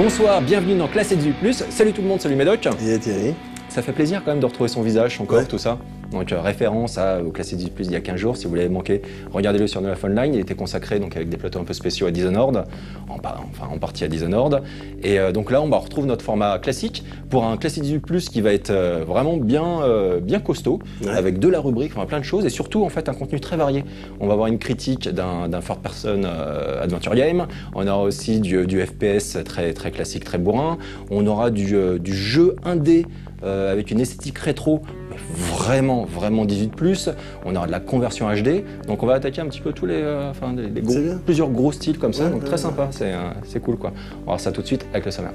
Bonsoir, bienvenue dans Classe Edu+. Salut tout le monde, salut Médoc. Et Thierry. Ça fait plaisir quand même de retrouver son visage, son corps, Ouais. tout ça. Donc référence au Classe Edu+ il y a 15 jours, si vous l'avez manqué, regardez-le sur Neuf Online, il était consacré donc avec des plateaux un peu spéciaux à Dishonored, en partie à Dishonored. Et donc là on retrouve notre format classique pour un Classe Edu+ qui va être vraiment bien costaud, Ouais. avec de la rubrique, enfin plein de choses, et surtout en fait un contenu très varié. On va avoir une critique d'un third person adventure game, on aura aussi du FPS très classique, très bourrin, on aura du jeu indé avec une esthétique rétro, mais vraiment 18+, on aura de la conversion HD, donc on va attaquer un petit peu tous plusieurs gros styles comme ça, Ouais, donc ouais, très sympa, c'est cool quoi. On va voir ça tout de suite avec le sommaire.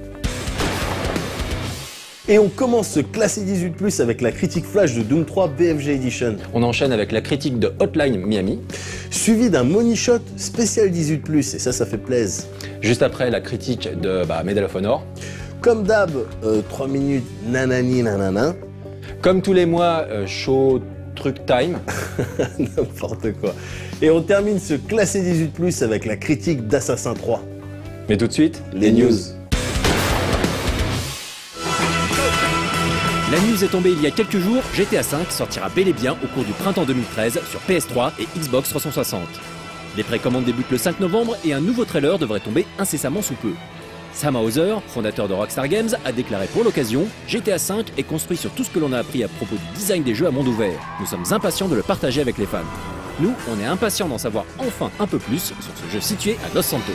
Et on commence ce classé 18+ avec la critique flash de Doom 3 BFG Edition, On enchaîne avec la critique de Hotline Miami, suivi d'un money shot spécial 18+, et ça fait plaisir. juste après la critique de Medal of Honor. Comme d'hab, 3 minutes nanani nanana, Comme tous les mois, show truc time. n'importe quoi. Et on termine ce classé 18+ avec la critique d'Assassin 3. Mais tout de suite, Les news. La news est tombée il y a quelques jours, GTA V sortira bel et bien au cours du printemps 2013 sur PS3 et Xbox 360. Les précommandes débutent le 5 novembre et un nouveau trailer devrait tomber incessamment sous peu. Sam Hauser, fondateur de Rockstar Games, a déclaré pour l'occasion « GTA V est construit sur tout ce que l'on a appris à propos du design des jeux à monde ouvert. Nous sommes impatients de le partager avec les fans. Nous, on est impatients d'en savoir enfin un peu plus sur ce jeu situé à Los Santos. »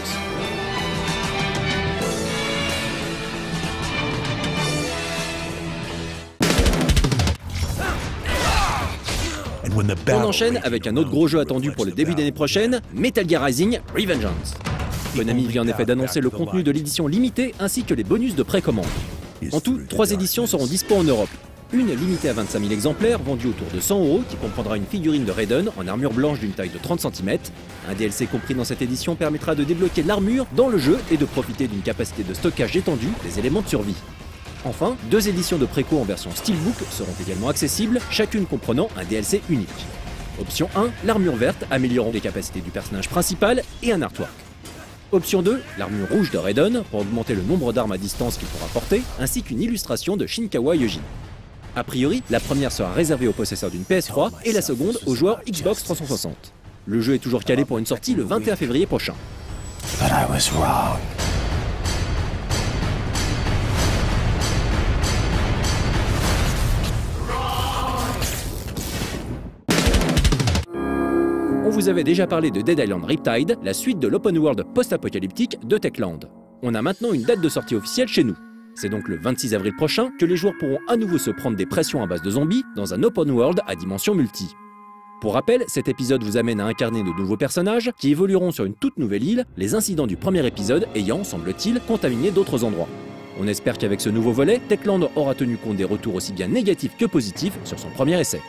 On enchaîne avec un autre gros jeu attendu pour le début d'année prochaine, Metal Gear Rising Revengeance. Konami vient en effet d'annoncer le contenu de l'édition limitée ainsi que les bonus de précommande. En tout, 3 éditions seront dispo en Europe. Une limitée à 25 000 exemplaires, vendue autour de 100 € qui comprendra une figurine de Raiden en armure blanche d'une taille de 30 cm. Un DLC compris dans cette édition permettra de débloquer l'armure dans le jeu et de profiter d'une capacité de stockage étendue des éléments de survie. Enfin, 2 éditions de préco en version Steelbook seront également accessibles, chacune comprenant un DLC unique. Option 1, l'armure verte améliorant les capacités du personnage principal et un artwork. Option 2, l'armure rouge de Raiden pour augmenter le nombre d'armes à distance qu'il pourra porter, ainsi qu'une illustration de Shinkawa Yojin. A priori, la première sera réservée aux possesseurs d'une PS3 et la seconde aux joueurs Xbox 360. Le jeu est toujours calé pour une sortie le 21 février prochain. But I was wrong. On vous avait déjà parlé de Dead Island Riptide, la suite de l'open world post-apocalyptique de Techland. On a maintenant une date de sortie officielle chez nous. C'est donc le 26 avril prochain que les joueurs pourront à nouveau se prendre des pressions à base de zombies dans un open world à dimension multi. Pour rappel, cet épisode vous amène à incarner de nouveaux personnages qui évolueront sur une toute nouvelle île, les incidents du premier épisode ayant, semble-t-il, contaminé d'autres endroits. On espère qu'avec ce nouveau volet, Techland aura tenu compte des retours aussi bien négatifs que positifs sur son premier essai.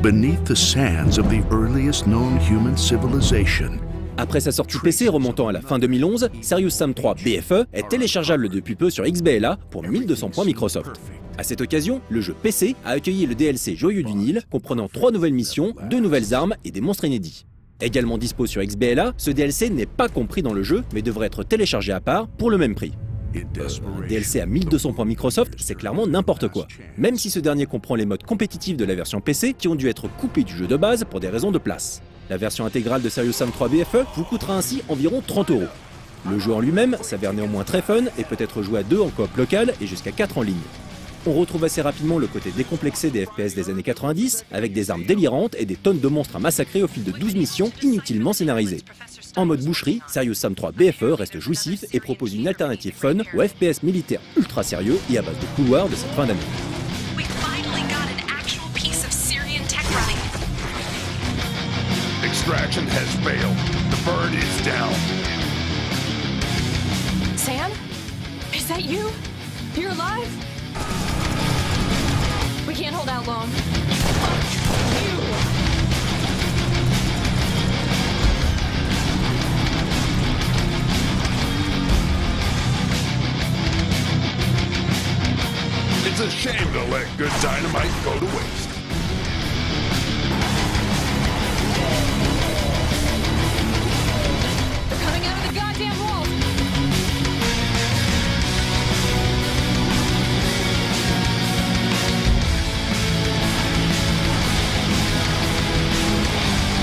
Beneath the sands of the earliest known human civilization. Après sa sortie PC remontant à la fin 2011, Serious Sam 3 BFE est téléchargeable depuis peu sur XBLA pour 1200 points Microsoft. À cette occasion, le jeu PC a accueilli le DLC Joyeux du Nil, comprenant 3 nouvelles missions, 2 nouvelles armes et des monstres inédits. Également dispo sur XBLA, ce DLC n'est pas compris dans le jeu, mais devrait être téléchargé à part pour le même prix. Un DLC à 1200 points Microsoft, c'est clairement n'importe quoi. Même si ce dernier comprend les modes compétitifs de la version PC qui ont dû être coupés du jeu de base pour des raisons de place. La version intégrale de Serious Sam 3 BFE vous coûtera ainsi environ 30 €. Le jeu en lui-même s'avère néanmoins très fun et peut être joué à 2 en coop local et jusqu'à 4 en ligne. On retrouve assez rapidement le côté décomplexé des FPS des années 90, avec des armes délirantes et des tonnes de monstres à massacrer au fil de 12 missions inutilement scénarisées. En mode boucherie, Serious Sam 3 BFE reste jouissif et propose une alternative fun au FPS militaire ultra sérieux et à base de couloirs de cette fin d'année. We finally got an actual piece of Syrian tech running. Extraction has failed. The bird is down. Sam? Is that you? You're alive? We can't hold out long. Fuck you! shame to let good dynamite go to waste. They're coming out of the goddamn walls.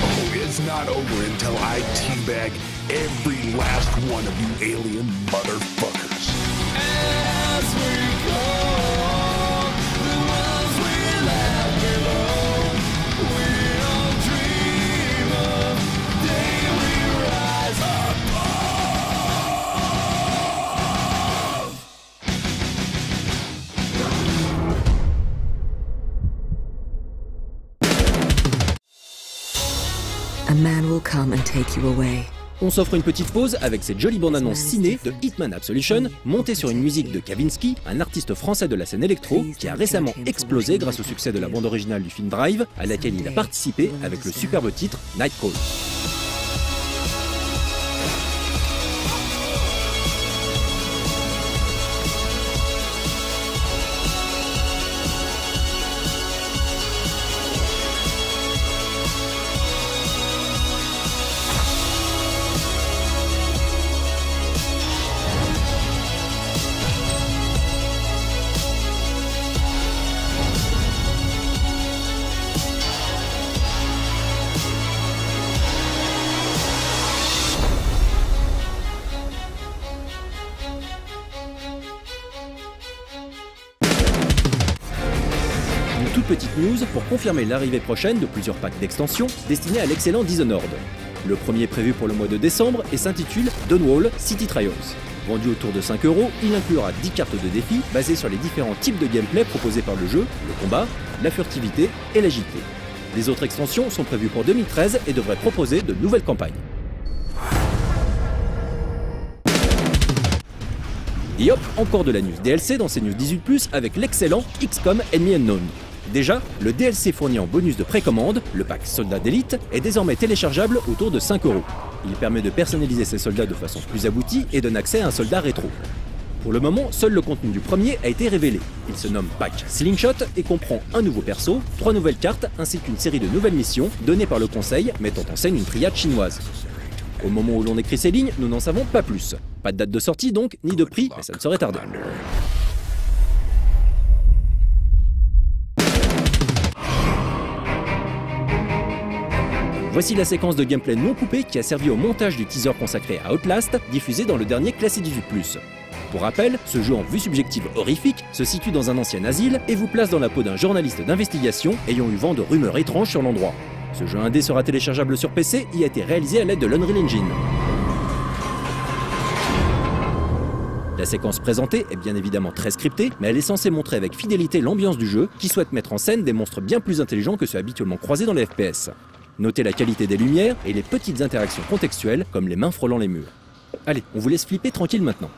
Oh, it's not over until I teabag every last one of you alien motherfuckers. As we go, the worlds we left below, we all dream of day we rise A man will come and take you away. On s'offre une petite pause avec cette jolie bande-annonce ciné de Hitman Absolution, montée sur une musique de Kavinsky, un artiste français de la scène électro, qui a récemment explosé grâce au succès de la bande originale du film Drive, à laquelle il a participé avec le superbe titre Nightcall. Une toute petite news pour confirmer l'arrivée prochaine de plusieurs packs d'extensions destinés à l'excellent Dishonored. Le premier prévu pour le mois de décembre et s'intitule Dawnwall City Trials. Vendu autour de 5 €, il inclura 10 cartes de défis basées sur les différents types de gameplay proposés par le jeu, le combat, la furtivité et l'agilité. Les autres extensions sont prévues pour 2013 et devraient proposer de nouvelles campagnes. Et hop, encore de la news DLC dans ces news 18+, avec l'excellent XCOM Enemy Unknown. Déjà, le DLC fourni en bonus de précommande, le pack Soldat d'élite, est désormais téléchargeable autour de 5 €. Il permet de personnaliser ses soldats de façon plus aboutie et donne accès à un soldat rétro. Pour le moment, seul le contenu du premier a été révélé. Il se nomme Pack Slingshot et comprend un nouveau perso, 3 nouvelles cartes ainsi qu'une série de nouvelles missions données par le conseil mettant en scène une triade chinoise. Au moment où l'on écrit ces lignes, nous n'en savons pas plus. Pas de date de sortie donc, ni de prix, mais ça ne saurait tarder. Voici la séquence de gameplay non coupée qui a servi au montage du teaser consacré à Outlast, diffusé dans le dernier classé 18+. Pour rappel, ce jeu en vue subjective horrifique se situe dans un ancien asile et vous place dans la peau d'un journaliste d'investigation ayant eu vent de rumeurs étranges sur l'endroit. Ce jeu indé sera téléchargeable sur PC et a été réalisé à l'aide de l'Unreal Engine. La séquence présentée est bien évidemment très scriptée, mais elle est censée montrer avec fidélité l'ambiance du jeu qui souhaite mettre en scène des monstres bien plus intelligents que ceux habituellement croisés dans les FPS. Notez la qualité des lumières et les petites interactions contextuelles comme les mains frôlant les murs. Allez, on vous laisse flipper tranquille maintenant.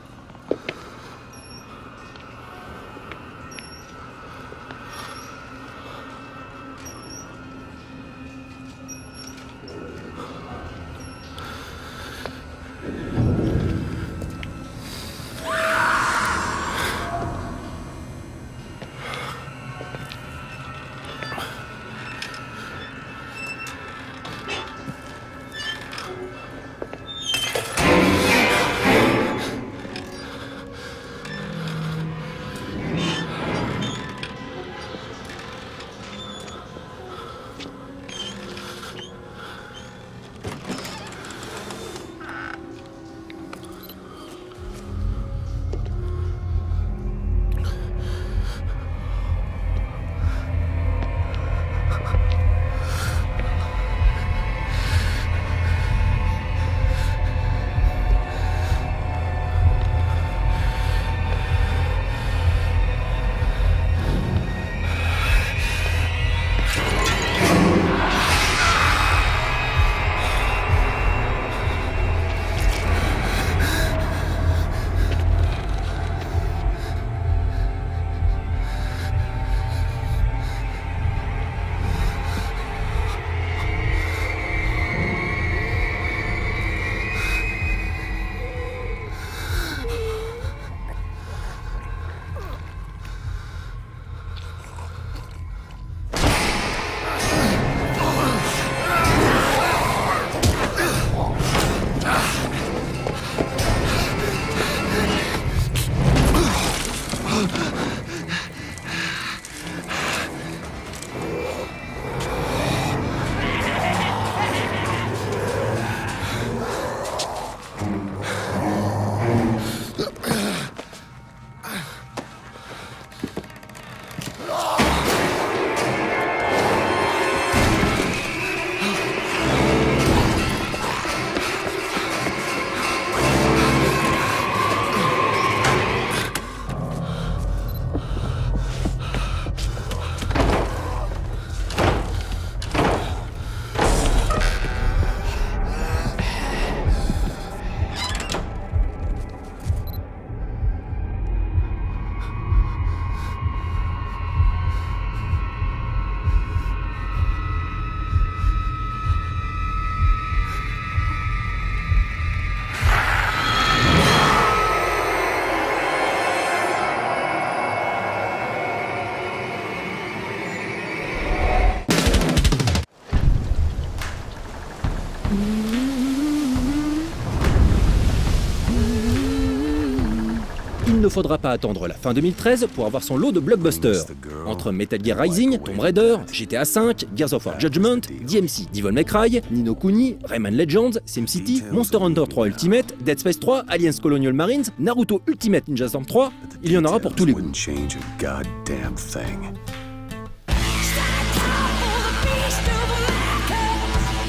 il ne faudra pas attendre la fin 2013 pour avoir son lot de blockbusters. Entre Metal Gear Rising, Tomb Raider, GTA V, Gears of War Judgment, DMC, Devil May Cry, Ni no Kuni, Rayman Legends, SimCity, Monster Hunter 3 Ultimate, Dead Space 3, Aliens Colonial Marines, Naruto Ultimate Ninja Storm 3, il y en aura pour tous les goûts.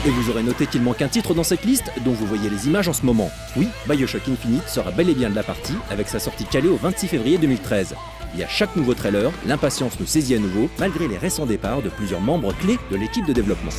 Et vous aurez noté qu'il manque un titre dans cette liste dont vous voyez les images en ce moment. Oui, BioShock Infinite sera bel et bien de la partie avec sa sortie calée au 26 février 2013. Et à chaque nouveau trailer, l'impatience nous saisit à nouveau malgré les récents départs de plusieurs membres clés de l'équipe de développement.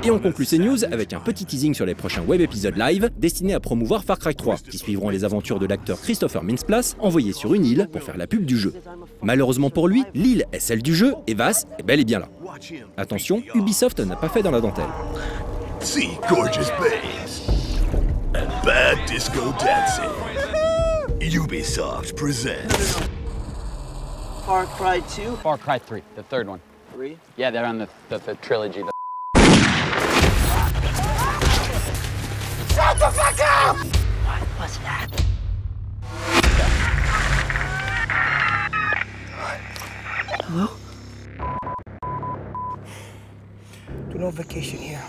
Et on conclut ces news avec un petit teasing sur les prochains web épisodes live destinés à promouvoir Far Cry 3, qui suivront les aventures de l'acteur Christopher Mintz-Plasse, envoyé sur une île pour faire la pub du jeu. Malheureusement pour lui, l'île est celle du jeu et Vaas est bel et bien là. Attention, Ubisoft n'a pas fait dans la dentelle. See gorgeous babes and bad disco dancing. Ubisoft presents Far Cry 2? Far Cry 3, the third one. 3? Yeah, they're on the trilogy. Shut the fuck up! What was that? Hello? Do no vacation here.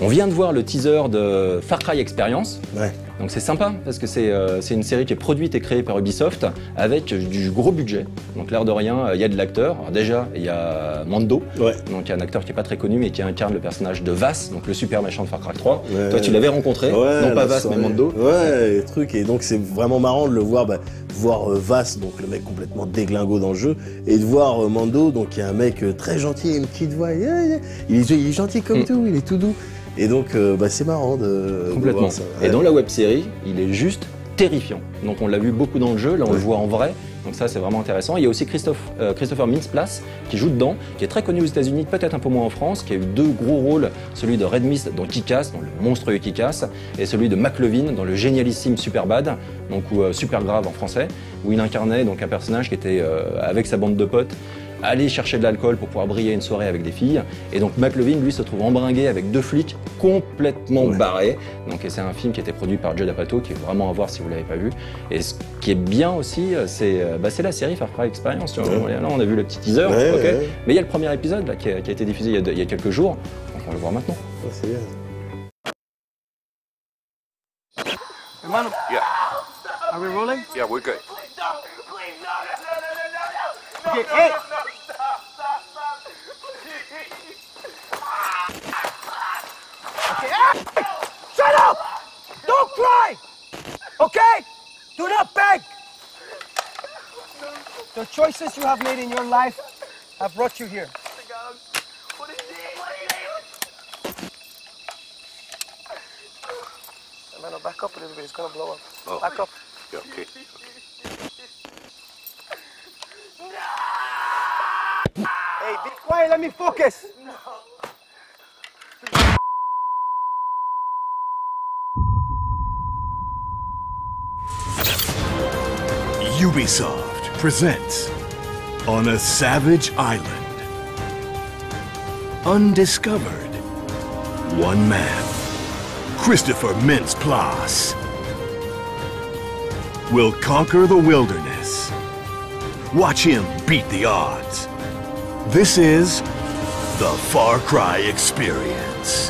On vient de voir le teaser de Far Cry Experience. Ouais. Donc c'est sympa parce que c'est une série qui est produite et créée par Ubisoft avec du gros budget. Donc l'air de rien, il y a de l'acteur. Alors déjà, il y a Mando. Ouais. Donc il y a un acteur qui est pas très connu mais qui incarne le personnage de Vaas, donc le super méchant de Far Cry 3. Ouais. Toi tu l'avais rencontré, ouais, non pas Vaas mais Mando. Ouais, les trucs. Et donc c'est vraiment marrant de le voir, voir Vaas, donc le mec complètement déglingo dans le jeu, et de voir Mando, donc qui est un mec très gentil, une petite voix. Il est gentil comme tout, il est tout doux. Et donc, c'est marrant de Complètement. voir ça. Ouais. Et dans la web-série, il est juste terrifiant. Donc on l'a vu beaucoup dans le jeu, là on le voit en vrai. Donc ça c'est vraiment intéressant. Il y a aussi Christopher Mintz-Plasse qui joue dedans, qui est très connu aux États-Unis, peut-être un peu moins en France, qui a eu deux gros rôles, celui de Red Mist dans Kick-Ass, dans le monstrueux Kick-Ass, et celui de McLovin dans le génialissime Superbad, donc ou Super Grave en français, où il incarnait donc un personnage qui était avec sa bande de potes aller chercher de l'alcool pour pouvoir briller une soirée avec des filles. Et donc McLovin, lui, se trouve embringué avec deux flics complètement barrés. Donc c'est un film qui a été produit par Judd Apatow, qui est vraiment à voir si vous ne l'avez pas vu. Et ce qui est bien aussi, c'est la série Far Cry Experience. Tu vois. Là, on a vu le petit teaser, mais il y a le premier épisode là, qui a été diffusé il y a quelques jours. Donc on va le voir maintenant. Oh, c'est bien. Hermano. Yeah. Are we rolling? Yeah, we're good. Okay, hey! Okay, hey! Shut up! Don't cry! Okay? Do not beg! The choices you have made in your life have brought you here. Hermano, back up a little bit, it's gonna blow up. Oh. Back up. Yeah, okay. Hey, be quiet, let me focus. Ubisoft presents On a Savage Island. Undiscovered. One man, Christopher Mintz-Plasse, will conquer the wilderness. Watch him beat the odds. This is the Far Cry Experience.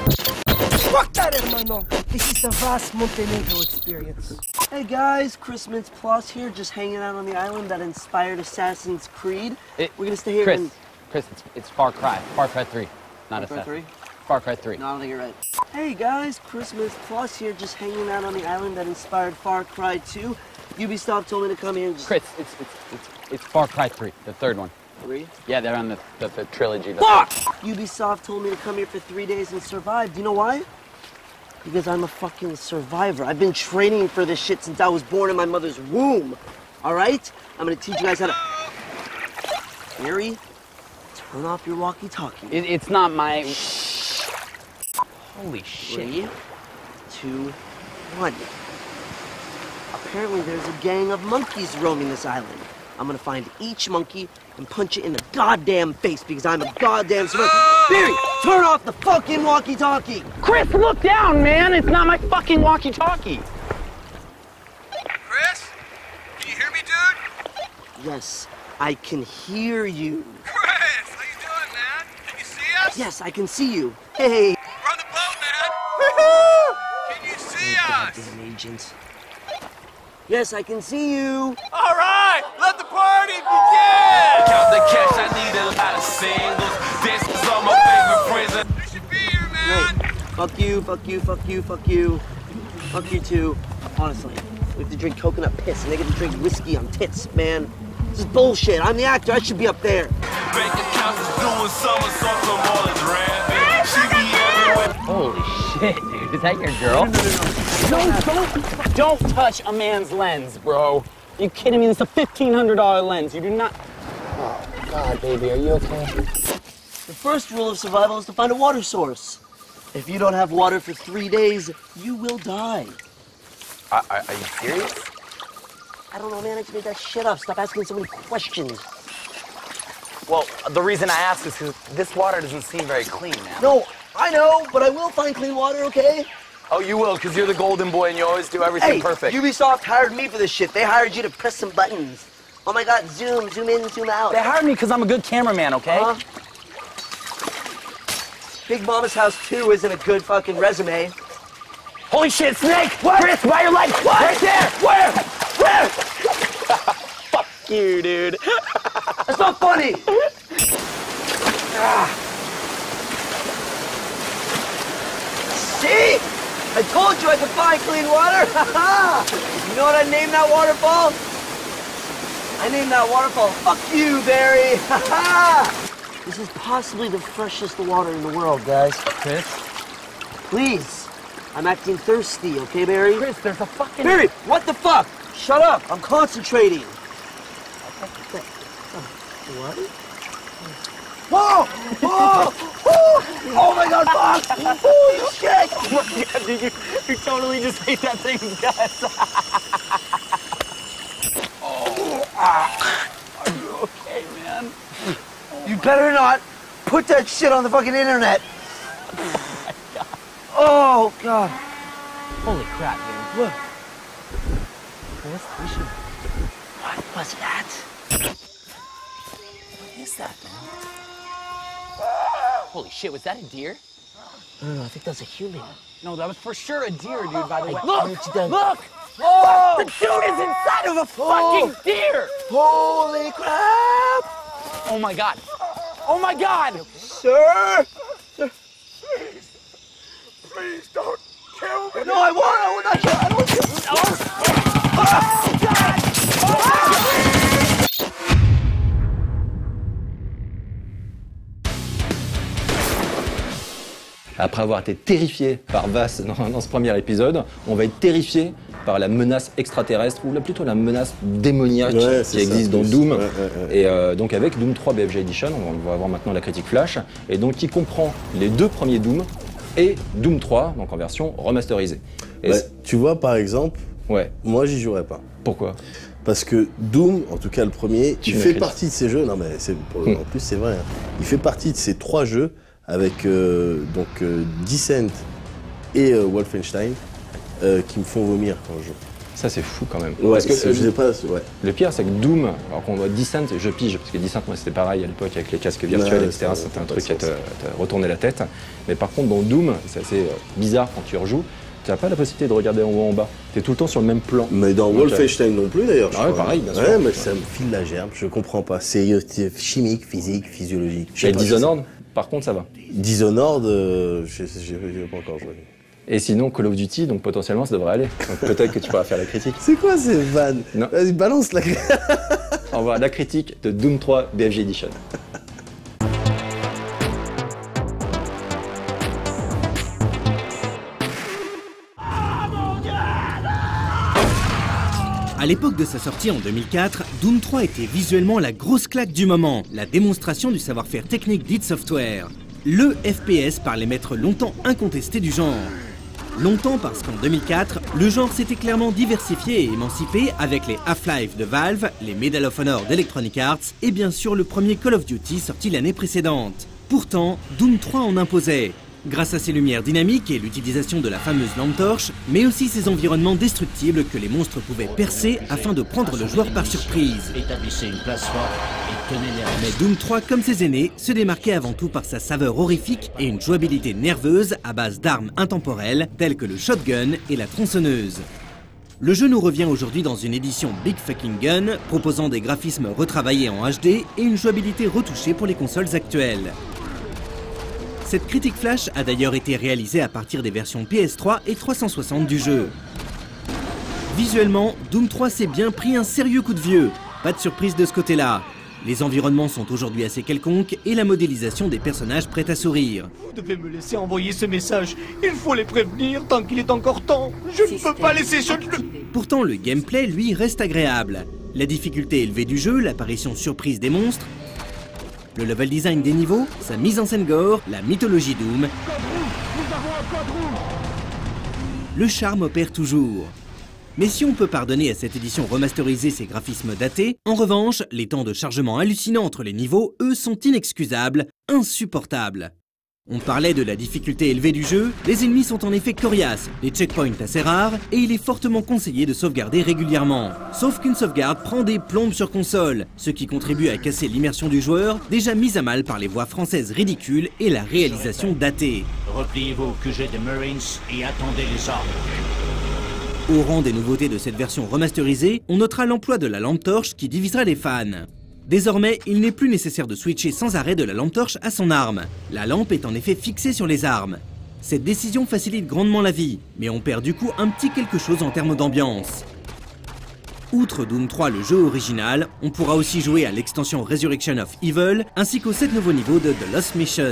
Fuck that, hermano. This is the Vaas Montenegro experience. Hey guys, Chris Mintz Plus here, just hanging out on the island that inspired Assassin's Creed. We're gonna stay here Chris, and... Chris, it's Far Cry. Far Cry 3, not Far Cry Assassin. 3? Far Cry 3. No, I don't think you're right. Hey guys, Chris Mintz Plus here, just hanging out on the island that inspired Far Cry 2. Ubisoft told me to come here and just... Chris, it's Far Cry 3, the third one. 3? Yeah, they're on the trilogy. Fuck! Ubisoft told me to come here for 3 days and survive. Do you know why? Because I'm a fucking survivor. I've been training for this shit since I was born in my mother's womb. All right? I'm gonna teach you guys how to... Gary, turn off your walkie-talkie. It's not my... Holy shit. 3, 2, 1. Apparently there's a gang of monkeys roaming this island. I'm gonna find each monkey and punch it in the goddamn face because I'm a goddamn survivor. Barry, turn off the fucking walkie-talkie! Chris, look down, man! It's not my fucking walkie-talkie! Chris? Can you hear me, dude? Yes, I can hear you. Chris, how you doing, man? Can you see us? Yes, I can see you. Hey! We're on the boat, man! Woohoo! Can you see us? Goddamn agents. Yes, I can see you. All right, let the party begin! Count the cash, I need a lot of singles. This is all my favorite friends. You should be here, man! Wait. Fuck you, fuck you, fuck you, fuck you. Fuck you too. Honestly, we have to drink coconut piss and they get to drink whiskey on tits, man. This is bullshit. I'm the actor. I should be up there. Bank accounts is doing somersaults on all his rapping. She be everywhere. Holy shit, dude. Is that your girl? No, don't touch a man's lens, bro. Are you kidding me? This is a $1,500 lens. You do not... Oh, God, baby, are you okay? The first rule of survival is to find a water source. If you don't have water for 3 days, you will die. Are you serious? I don't know, man. I just made that shit up. Stop asking so many questions. Well, the reason I ask is because this water doesn't seem very clean, man. No, I know, but I will find clean water, okay? Oh, you will, because you're the golden boy and you always do everything perfect. Ubisoft hired me for this shit. They hired you to press some buttons. Oh my God, zoom in, zoom out. They hired me because I'm a good cameraman, okay? Big Mama's House 2 isn't a good fucking resume. Holy shit, Snake! What? Chris, by your leg! What? Right there! Where? Where? Fuck you, dude. That's not funny! See? I told you I could find clean water! You know what I named that waterfall? I named that waterfall Fuck You, Barry! This is possibly the freshest water in the world, guys. Chris? Please. I'm acting thirsty, okay, Barry? Chris, there's a fucking... Barry, what the fuck? Shut up, I'm concentrating. What? Whoa! Whoa! Whoa! Oh my God, fuck! Holy shit! Oh my God, dude, you totally just ate that thing's guts. Are you okay, man? You better not put that shit on the fucking internet. Oh, God. Holy crap, dude. Look. Chris, we should... What was that? What is that, man? Holy shit, was that a deer? I don't know, I think that's a human. No, that was for sure a deer, dude, by the way. Look! Look! Whoa! The dude is inside of a fucking deer! Holy crap! Oh my God. Oh my God! Sir! Please don't kill me! No, I will not kill. I don't kill. Oh God! Après avoir été terrifié par Vass dans ce premier épisode, on va être terrifié par la menace extraterrestre, ou plutôt la menace démoniaque qui existe dans Doom. Et donc avec Doom 3 BFG Edition, on va voir maintenant la critique flash, et donc qui comprend les deux premiers Doom et Doom 3, donc en version remasterisée. Et tu vois, par exemple, moi j'y jouerais pas. Pourquoi? Parce que Doom, en tout cas le premier, il fait partie de ces jeux, non mais en plus c'est vrai, hein, il fait partie de ces trois jeux avec Descent et Wolfenstein qui me font vomir quand je joue. Ça c'est fou quand même. Ouais, parce que je sais pas, le pire c'est que Doom, alors qu'on voit Descent, je pige, parce que Descent moi c'était pareil à l'époque avec les casques virtuels, etc. C'était un truc qui te retournait la tête. Mais par contre dans Doom, c'est assez bizarre quand tu rejoues. Tu n'as pas la possibilité de regarder en haut en bas. Tu es tout le temps sur le même plan. Mais dans Wolfenstein non plus d'ailleurs. Ah ouais, pareil, bien sûr. Ouais, mais ça me file la gerbe, je comprends pas. C'est chimique, physique, physiologique. Et Dishonored, par contre, ça va. Dishonored, je n'ai pas encore joué. Et sinon, Call of Duty, donc potentiellement, ça devrait aller. Donc peut-être que tu pourras faire la critique. C'est quoi ces vannes? Vas-y, balance la critique. On va voir la critique de Doom 3 BFG Edition. À l'époque de sa sortie en 2004, Doom 3 était visuellement la grosse claque du moment, la démonstration du savoir-faire technique d'id Software. Le FPS par les maîtres longtemps incontestés du genre. Longtemps parce qu'en 2004, le genre s'était clairement diversifié et émancipé avec les Half-Life de Valve, les Medal of Honor d'Electronic Arts et bien sûr le premier Call of Duty sorti l'année précédente. Pourtant, Doom 3 en imposait. Grâce à ses lumières dynamiques et l'utilisation de la fameuse lampe torche, mais aussi ses environnements destructibles que les monstres pouvaient percer afin de prendre le joueur par surprise. Établissez une place forte et tenez-les en... Mais Doom 3, comme ses aînés, se démarquait avant tout par sa saveur horrifique et une jouabilité nerveuse à base d'armes intemporelles telles que le shotgun et la tronçonneuse. Le jeu nous revient aujourd'hui dans une édition Big Fucking Gun, proposant des graphismes retravaillés en HD et une jouabilité retouchée pour les consoles actuelles. Cette critique flash a d'ailleurs été réalisée à partir des versions PS3 et 360 du jeu. Visuellement, Doom 3 s'est bien pris un sérieux coup de vieux. Pas de surprise de ce côté-là. Les environnements sont aujourd'hui assez quelconques et la modélisation des personnages prête à sourire. Vous devez me laisser envoyer ce message. Il faut les prévenir tant qu'il est encore temps. Je ne peux pas laisser ce... Pourtant, le gameplay, lui, reste agréable. La difficulté élevée du jeu, l'apparition surprise des monstres, le level design des niveaux, sa mise en scène gore, la mythologie Doom. Le charme opère toujours. Mais si on peut pardonner à cette édition remasterisée ses graphismes datés, en revanche, les temps de chargement hallucinants entre les niveaux, eux, sont inexcusables, insupportables. On parlait de la difficulté élevée du jeu, les ennemis sont en effet coriaces, les checkpoints assez rares, et il est fortement conseillé de sauvegarder régulièrement. Sauf qu'une sauvegarde prend des plombes sur console, ce qui contribue à casser l'immersion du joueur, déjà mise à mal par les voix françaises ridicules et la réalisation datée. Repliez-vous au QG des Marines et attendez les ordres. Au rang des nouveautés de cette version remasterisée, on notera l'emploi de la lampe torche qui divisera les fans. Désormais, il n'est plus nécessaire de switcher sans arrêt de la lampe torche à son arme. La lampe est en effet fixée sur les armes. Cette décision facilite grandement la vie, mais on perd du coup un petit quelque chose en termes d'ambiance. Outre Doom 3, le jeu original, on pourra aussi jouer à l'extension Resurrection of Evil, ainsi qu'aux 7 nouveaux niveaux de The Lost Mission.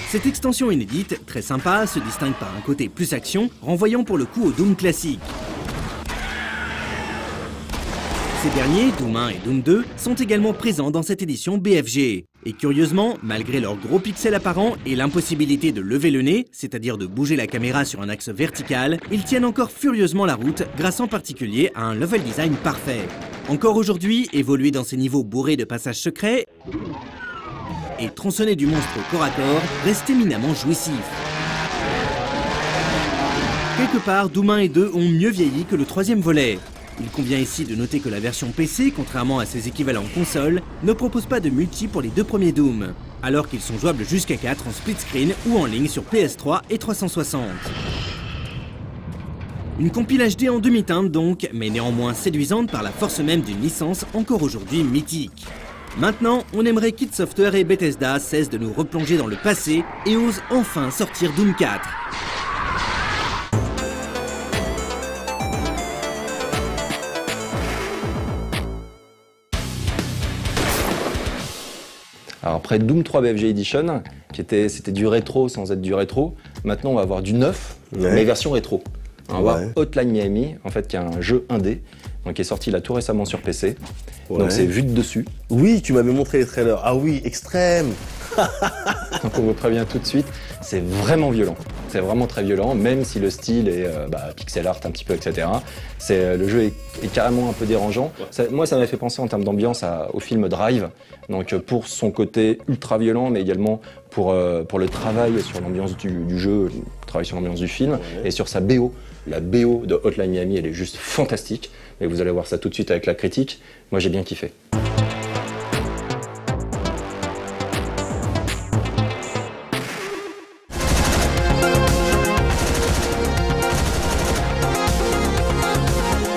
Cette extension inédite, très sympa, se distingue par un côté plus action, renvoyant pour le coup au Doom classique. Ces derniers, Doom 1 et Doom 2, sont également présents dans cette édition BFG. Et curieusement, malgré leurs gros pixels apparents et l'impossibilité de lever le nez, c'est-à-dire de bouger la caméra sur un axe vertical, ils tiennent encore furieusement la route, grâce en particulier à un level design parfait. Encore aujourd'hui, évoluer dans ces niveaux bourrés de passages secrets et tronçonner du monstre au corps à corps reste éminemment jouissif. Quelque part, Doom 1 et 2 ont mieux vieilli que le troisième volet. Il convient ici de noter que la version PC, contrairement à ses équivalents console, ne propose pas de multi pour les deux premiers Doom, alors qu'ils sont jouables jusqu'à 4 en split screen ou en ligne sur PS3 et 360. Une compile HD en demi-teinte donc, mais néanmoins séduisante par la force même d'une licence encore aujourd'hui mythique. Maintenant, on aimerait qu'id Software et Bethesda cessent de nous replonger dans le passé et osent enfin sortir Doom 4. Alors après Doom 3 BFG Edition, c'était du rétro sans être du rétro, maintenant on va avoir du neuf, mais version rétro. On va avoir Hotline Miami, en fait, qui est un jeu indé, donc qui est sorti là tout récemment sur PC. Donc c'est vu de dessus. Oui, tu m'avais montré les trailers. Ah oui, extrême. Donc on vous prévient tout de suite, c'est vraiment violent. C'est vraiment très violent, même si le style est pixel art un petit peu, etc. Le jeu est carrément un peu dérangeant. Moi, ça m'a fait penser en termes d'ambiance au film Drive, donc pour son côté ultra violent, mais également pour le travail sur l'ambiance du jeu, le travail sur l'ambiance du film, et sur sa BO. La BO de Hotline Miami, elle est juste fantastique, et vous allez voir ça tout de suite avec la critique. Moi, j'ai bien kiffé.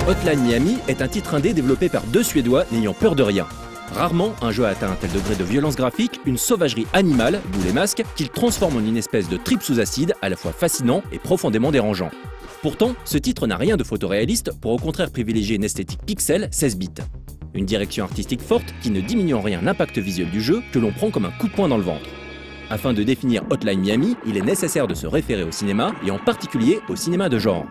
Hotline Miami est un titre indé développé par 2 Suédois n'ayant peur de rien. Rarement, un jeu a atteint un tel degré de violence graphique, une sauvagerie animale, d'où les masques, qu'il transforme en une espèce de trip sous acide à la fois fascinant et profondément dérangeant. Pourtant, ce titre n'a rien de photoréaliste pour au contraire privilégier une esthétique pixel 16 bits. Une direction artistique forte qui ne diminue en rien l'impact visuel du jeu que l'on prend comme un coup de poing dans le ventre. Afin de définir Hotline Miami, il est nécessaire de se référer au cinéma et en particulier au cinéma de genre.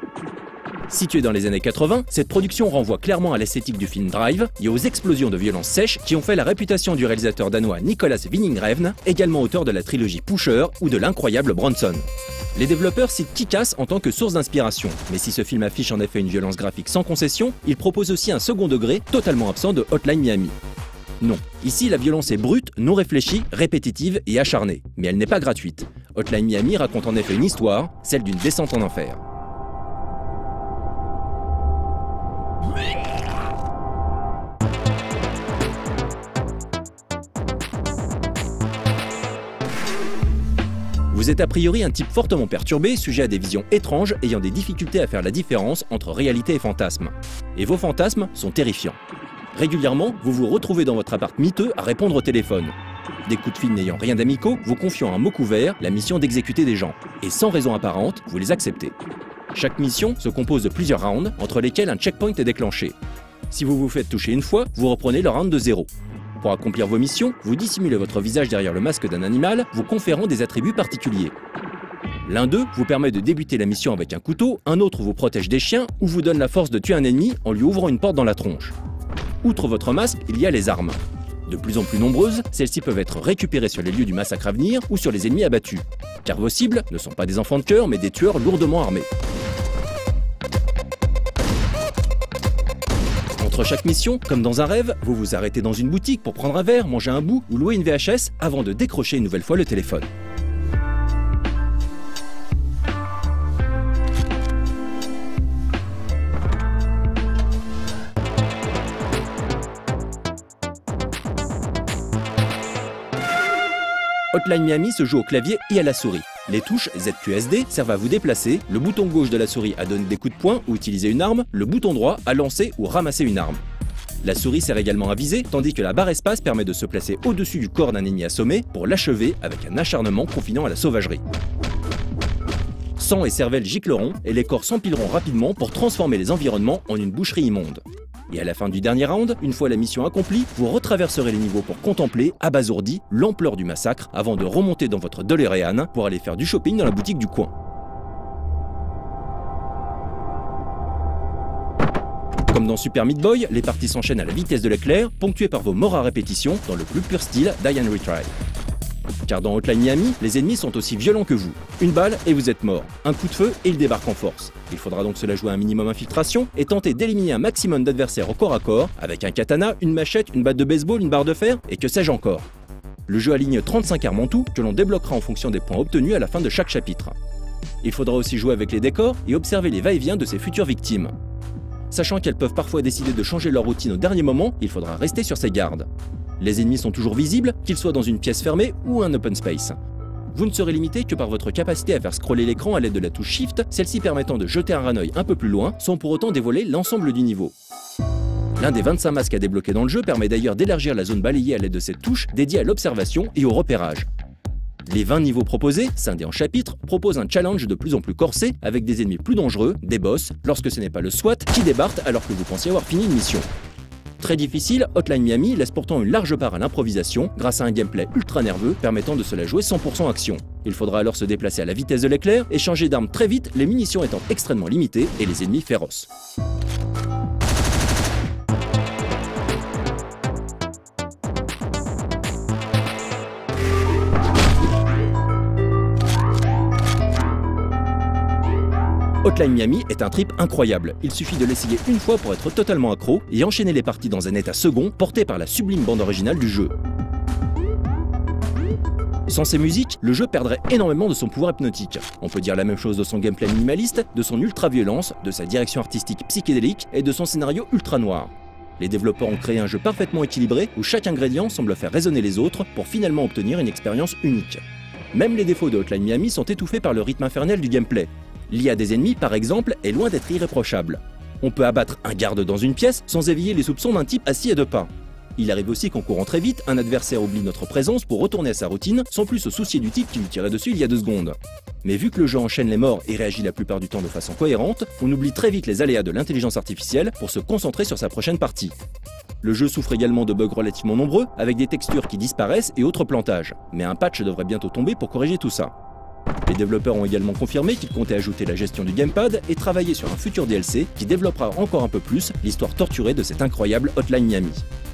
Située dans les années 80, cette production renvoie clairement à l'esthétique du film Drive et aux explosions de violence sèche qui ont fait la réputation du réalisateur danois Nicolas Winding Refn, également auteur de la trilogie Pusher ou de l'incroyable Bronson. Les développeurs citent Kick-Ass en tant que source d'inspiration, mais si ce film affiche en effet une violence graphique sans concession, il propose aussi un second degré totalement absent de Hotline Miami. Non, ici la violence est brute, non réfléchie, répétitive et acharnée, mais elle n'est pas gratuite. Hotline Miami raconte en effet une histoire, celle d'une descente en enfer. Vous êtes a priori un type fortement perturbé, sujet à des visions étranges, ayant des difficultés à faire la différence entre réalité et fantasme. Et vos fantasmes sont terrifiants. Régulièrement, vous vous retrouvez dans votre appart miteux à répondre au téléphone. Des coups de fil n'ayant rien d'amicaux, vous confiant à un mot couvert la mission d'exécuter des gens. Et sans raison apparente, vous les acceptez. Chaque mission se compose de plusieurs rounds, entre lesquels un checkpoint est déclenché. Si vous vous faites toucher une fois, vous reprenez le round de 0. Pour accomplir vos missions, vous dissimulez votre visage derrière le masque d'un animal, vous conférant des attributs particuliers. L'un d'eux vous permet de débuter la mission avec un couteau, un autre vous protège des chiens ou vous donne la force de tuer un ennemi en lui ouvrant une porte dans la tronche. Outre votre masque, il y a les armes. De plus en plus nombreuses, celles-ci peuvent être récupérées sur les lieux du massacre à venir ou sur les ennemis abattus. Car vos cibles ne sont pas des enfants de cœur, mais des tueurs lourdement armés. Entre chaque mission, comme dans un rêve, vous vous arrêtez dans une boutique pour prendre un verre, manger un bout ou louer une VHS avant de décrocher une nouvelle fois le téléphone. Hotline Miami se joue au clavier et à la souris. Les touches ZQSD servent à vous déplacer, le bouton gauche de la souris à donner des coups de poing ou utiliser une arme, le bouton droit à lancer ou ramasser une arme. La souris sert également à viser, tandis que la barre espace permet de se placer au-dessus du corps d'un ennemi assommé pour l'achever avec un acharnement confinant à la sauvagerie. Sang et cervelle gicleront et les corps s'empileront rapidement pour transformer les environnements en une boucherie immonde. Et à la fin du dernier round, une fois la mission accomplie, vous retraverserez les niveaux pour contempler, abasourdi, l'ampleur du massacre avant de remonter dans votre DeLorean pour aller faire du shopping dans la boutique du coin. Comme dans Super Meat Boy, les parties s'enchaînent à la vitesse de l'éclair, ponctuées par vos morts à répétition dans le plus pur style Die and Retry. Car dans Hotline Miami, les ennemis sont aussi violents que vous. Une balle et vous êtes mort. Un coup de feu et ils débarquent en force. Il faudra donc se la jouer à un minimum infiltration et tenter d'éliminer un maximum d'adversaires au corps à corps avec un katana, une machette, une batte de baseball, une barre de fer et que sais-je encore. Le jeu aligne 35 armes en tout que l'on débloquera en fonction des points obtenus à la fin de chaque chapitre. Il faudra aussi jouer avec les décors et observer les va-et-vient de ses futures victimes. Sachant qu'elles peuvent parfois décider de changer leur routine au dernier moment, il faudra rester sur ses gardes. Les ennemis sont toujours visibles, qu'ils soient dans une pièce fermée ou un open space. Vous ne serez limité que par votre capacité à faire scroller l'écran à l'aide de la touche Shift, celle-ci permettant de jeter un ranœil un peu plus loin, sans pour autant dévoiler l'ensemble du niveau. L'un des 25 masques à débloquer dans le jeu permet d'ailleurs d'élargir la zone balayée à l'aide de cette touche dédiée à l'observation et au repérage. Les 20 niveaux proposés, scindés en chapitres, proposent un challenge de plus en plus corsé avec des ennemis plus dangereux, des boss, lorsque ce n'est pas le SWAT qui débarque alors que vous pensiez avoir fini une mission. Très difficile, Hotline Miami laisse pourtant une large part à l'improvisation grâce à un gameplay ultra nerveux permettant de se la jouer 100% action. Il faudra alors se déplacer à la vitesse de l'éclair et changer d'arme très vite, les munitions étant extrêmement limitées et les ennemis féroces. Hotline Miami est un trip incroyable. Il suffit de l'essayer une fois pour être totalement accro et enchaîner les parties dans un état second porté par la sublime bande originale du jeu. Sans ces musiques, le jeu perdrait énormément de son pouvoir hypnotique. On peut dire la même chose de son gameplay minimaliste, de son ultra-violence, de sa direction artistique psychédélique et de son scénario ultra noir. Les développeurs ont créé un jeu parfaitement équilibré où chaque ingrédient semble faire résonner les autres pour finalement obtenir une expérience unique. Même les défauts de Hotline Miami sont étouffés par le rythme infernal du gameplay. L'IA des ennemis, par exemple, est loin d'être irréprochable. On peut abattre un garde dans une pièce sans éveiller les soupçons d'un type assis à 2 pas. Il arrive aussi qu'en courant très vite, un adversaire oublie notre présence pour retourner à sa routine sans plus se soucier du type qui lui tirait dessus il y a 2 secondes. Mais vu que le jeu enchaîne les morts et réagit la plupart du temps de façon cohérente, on oublie très vite les aléas de l'intelligence artificielle pour se concentrer sur sa prochaine partie. Le jeu souffre également de bugs relativement nombreux, avec des textures qui disparaissent et autres plantages. Mais un patch devrait bientôt tomber pour corriger tout ça. Les développeurs ont également confirmé qu'ils comptaient ajouter la gestion du gamepad et travailler sur un futur DLC qui développera encore un peu plus l'histoire torturée de cet incroyable Hotline Miami.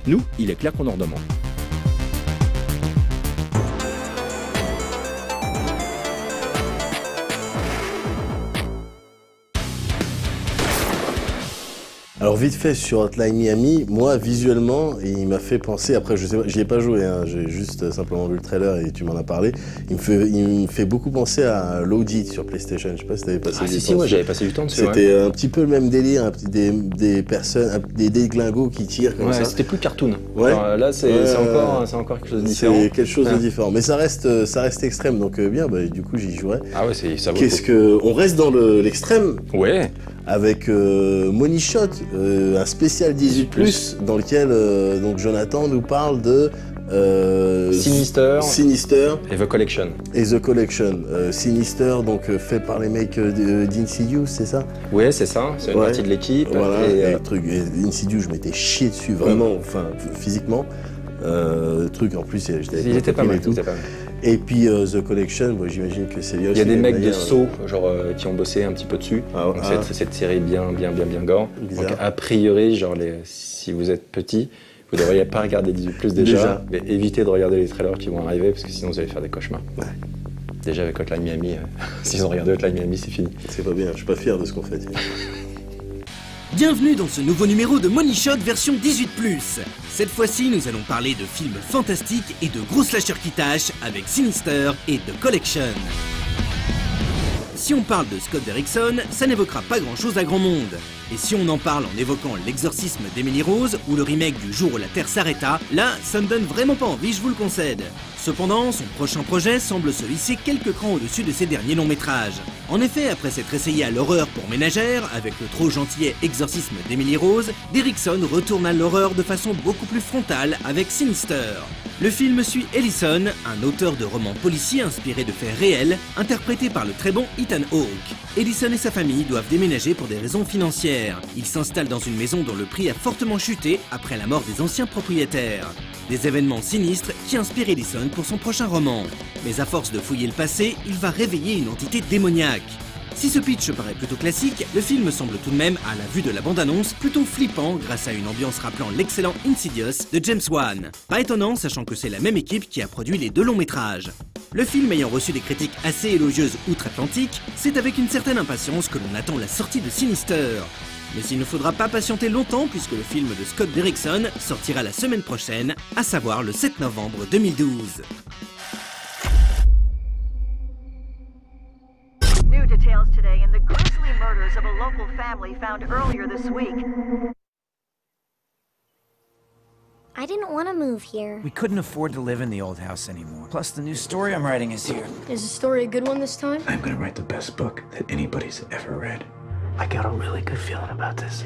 Nous, il est clair qu'on en redemande. Alors vite fait sur Hotline Miami, moi visuellement il m'a fait penser, après je sais pas, j'y ai pas joué, hein, j'ai juste simplement vu le trailer et tu m'en as parlé, il me fait beaucoup penser à Loaded sur PlayStation, je sais pas si t'avais passé du temps. Si, ouais, j'avais passé du temps dessus. C'était un petit peu le même délire, des personnes, des déglingos qui tirent comme ça. Ouais, c'était plus cartoon. Ouais. Alors, là c'est encore quelque chose de différent. C'est quelque chose de différent, mais ça reste extrême, donc bien, bah, du coup j'y jouerai. Ah ouais, ça vaut on reste dans l'extrême. Ouais. Avec Money Shot, un spécial 18+, dans lequel donc Jonathan nous parle de Sinister et The Collection. Sinister, donc fait par les mecs d'Insidious, c'est ça? Ouais, c'est ça, c'est une partie de l'équipe. Voilà, et Insidious, je m'étais chié dessus, vraiment, enfin, physiquement. Truc en plus, il était pas mal, tout. Et puis The Collection, moi j'imagine que c'est bien. Il y a des mecs de Saw, genre qui ont bossé un petit peu dessus. Cette série bien gore. Donc a priori, genre si vous êtes petit, vous ne devriez pas regarder 18+ déjà, mais évitez de regarder les trailers qui vont arriver parce que sinon vous allez faire des cauchemars. Ouais. Déjà avec Hotline Miami, s'ils ont regardé Hotline Miami, c'est fini. C'est pas bien, je suis pas fier de ce qu'on fait. Bienvenue dans ce nouveau numéro de Money Shot version 18+. Cette fois-ci, nous allons parler de films fantastiques et de gros slashers qui tâchent avec Sinister et The Collection. Si on parle de Scott Derrickson, ça n'évoquera pas grand-chose à grand monde. Et si on en parle en évoquant l'exorcisme d'Emily Rose ou le remake du jour où la Terre s'arrêta, là, ça me donne vraiment pas envie, je vous le concède. Cependant, son prochain projet semble se hisser quelques crans au-dessus de ses derniers longs métrages. En effet, après s'être essayé à l'horreur pour ménagère, avec le trop gentillet exorcisme d'Emily Rose, Derrickson retourne à l'horreur de façon beaucoup plus frontale avec Sinister. Le film suit Ellison, un auteur de romans policiers inspirés de faits réels, interprété par le très bon Ethan Hawke. Ellison et sa famille doivent déménager pour des raisons financières. Ils s'installent dans une maison dont le prix a fortement chuté après la mort des anciens propriétaires. Des événements sinistres qui inspirent Ellison pour son prochain roman. Mais à force de fouiller le passé, il va réveiller une entité démoniaque. Si ce pitch paraît plutôt classique, le film semble tout de même, à la vue de la bande-annonce, plutôt flippant grâce à une ambiance rappelant l'excellent Insidious de James Wan. Pas étonnant, sachant que c'est la même équipe qui a produit les 2 longs métrages. Le film ayant reçu des critiques assez élogieuses outre-Atlantique, c'est avec une certaine impatience que l'on attend la sortie de Sinister. Mais il ne faudra pas patienter longtemps puisque le film de Scott Derrickson sortira la semaine prochaine, à savoir le 7 novembre 2012. New details today in the grisly murders of a local family found earlier this week. I didn't want to move here. We couldn't afford to live in the old house anymore. Plus, the new story I'm writing is here. Is the story a good one this time? I'm gonna write the best book that anybody's ever read. I got a really good feeling about this.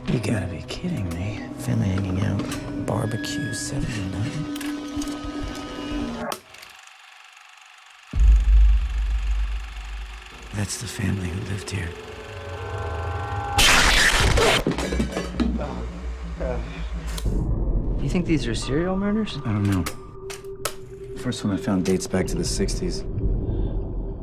You gotta be kidding me. Family hanging out. Barbecue 79. That's the family who lived here. You think these are serial murders? I don't know. First one I found dates back to the 60s.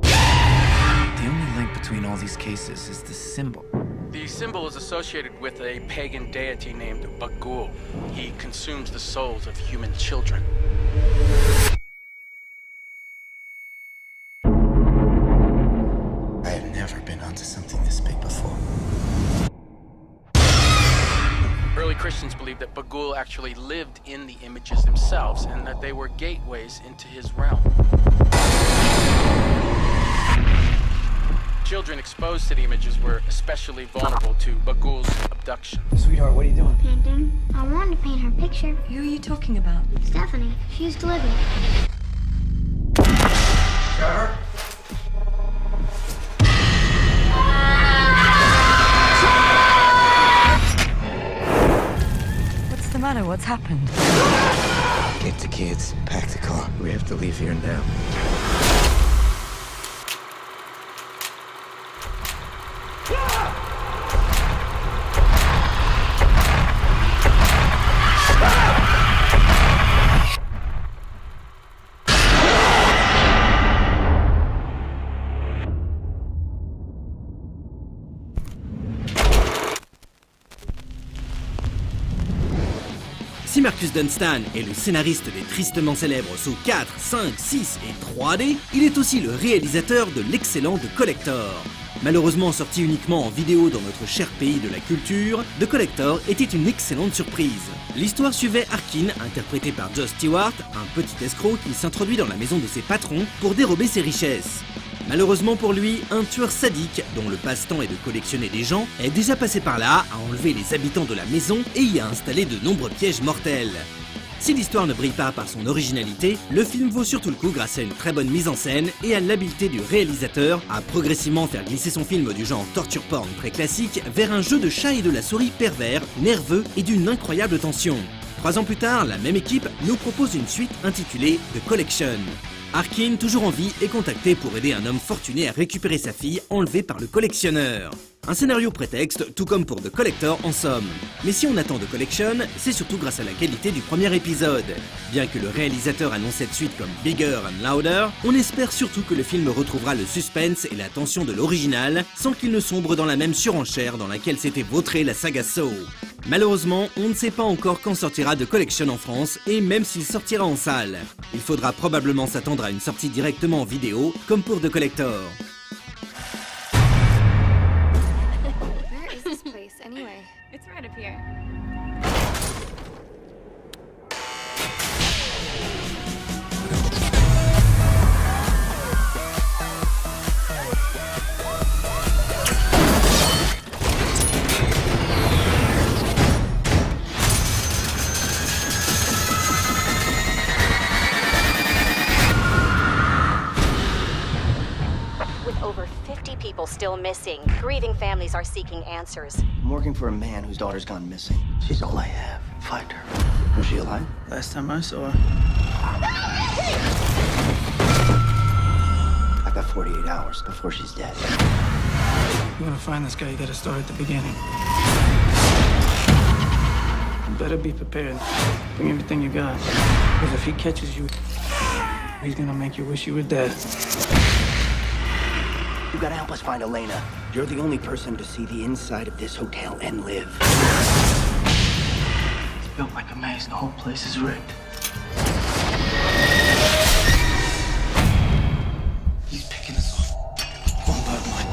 The only link between all these cases is the symbol. The symbol is associated with a pagan deity named Bagul. He consumes the souls of human children. I have never been onto something this big before. Early Christians believed that Bagul actually lived in the images themselves and that they were gateways into his realm. Children exposed to the images were especially vulnerable to Bagul's abduction. Sweetheart, what are you doing? Painting. I wanted to paint her picture. Who are you talking about? Stephanie. She used to live here. Trevor? What's the matter? What's happened? Get the kids, pack the car. We have to leave here now. Si Marcus Dunstan est le scénariste des tristement célèbres Saw 4, 5, 6 et 3D, il est aussi le réalisateur de l'excellent The Collector. Malheureusement sorti uniquement en vidéo dans notre cher pays de la culture, The Collector était une excellente surprise. L'histoire suivait Arkin, interprété par Josh Stewart, un petit escroc qui s'introduit dans la maison de ses patrons pour dérober ses richesses. Malheureusement pour lui, un tueur sadique, dont le passe-temps est de collectionner des gens, est déjà passé par là, a enlevé les habitants de la maison et y a installé de nombreux pièges mortels. Si l'histoire ne brille pas par son originalité, le film vaut surtout le coup grâce à une très bonne mise en scène et à l'habileté du réalisateur à progressivement faire glisser son film du genre torture porn très classique vers un jeu de chat et de la souris pervers, nerveux et d'une incroyable tension. 3 ans plus tard, la même équipe nous propose une suite intitulée The Collection. Arkin, toujours en vie, est contacté pour aider un homme fortuné à récupérer sa fille enlevée par le collectionneur. Un scénario prétexte, tout comme pour The Collector en somme. Mais si on attend The Collection, c'est surtout grâce à la qualité du premier épisode. Bien que le réalisateur annonce cette suite comme Bigger and Louder, on espère surtout que le film retrouvera le suspense et la tension de l'original, sans qu'il ne sombre dans la même surenchère dans laquelle s'était vautrée la saga Saw. Malheureusement, on ne sait pas encore quand sortira The Collection en France, et même s'il sortira en salle. Il faudra probablement s'attendre à une sortie directement en vidéo, comme pour The Collector. Where is this place anyway? It's right up here. Over 50 people still missing. Grieving families are seeking answers. I'm working for a man whose daughter's gone missing. She's all I have. Find her. Was she alive? Last time I saw her. I've got 48 hours before she's dead. You wanna find this guy, you gotta start at the beginning. You better be prepared. Bring everything you got. Because if he catches you, he's gonna make you wish you were dead. You gotta help us find Elena. You're the only person to see the inside of this hotel and live. It's built like a maze. The whole place is rigged. He's picking us off one by one.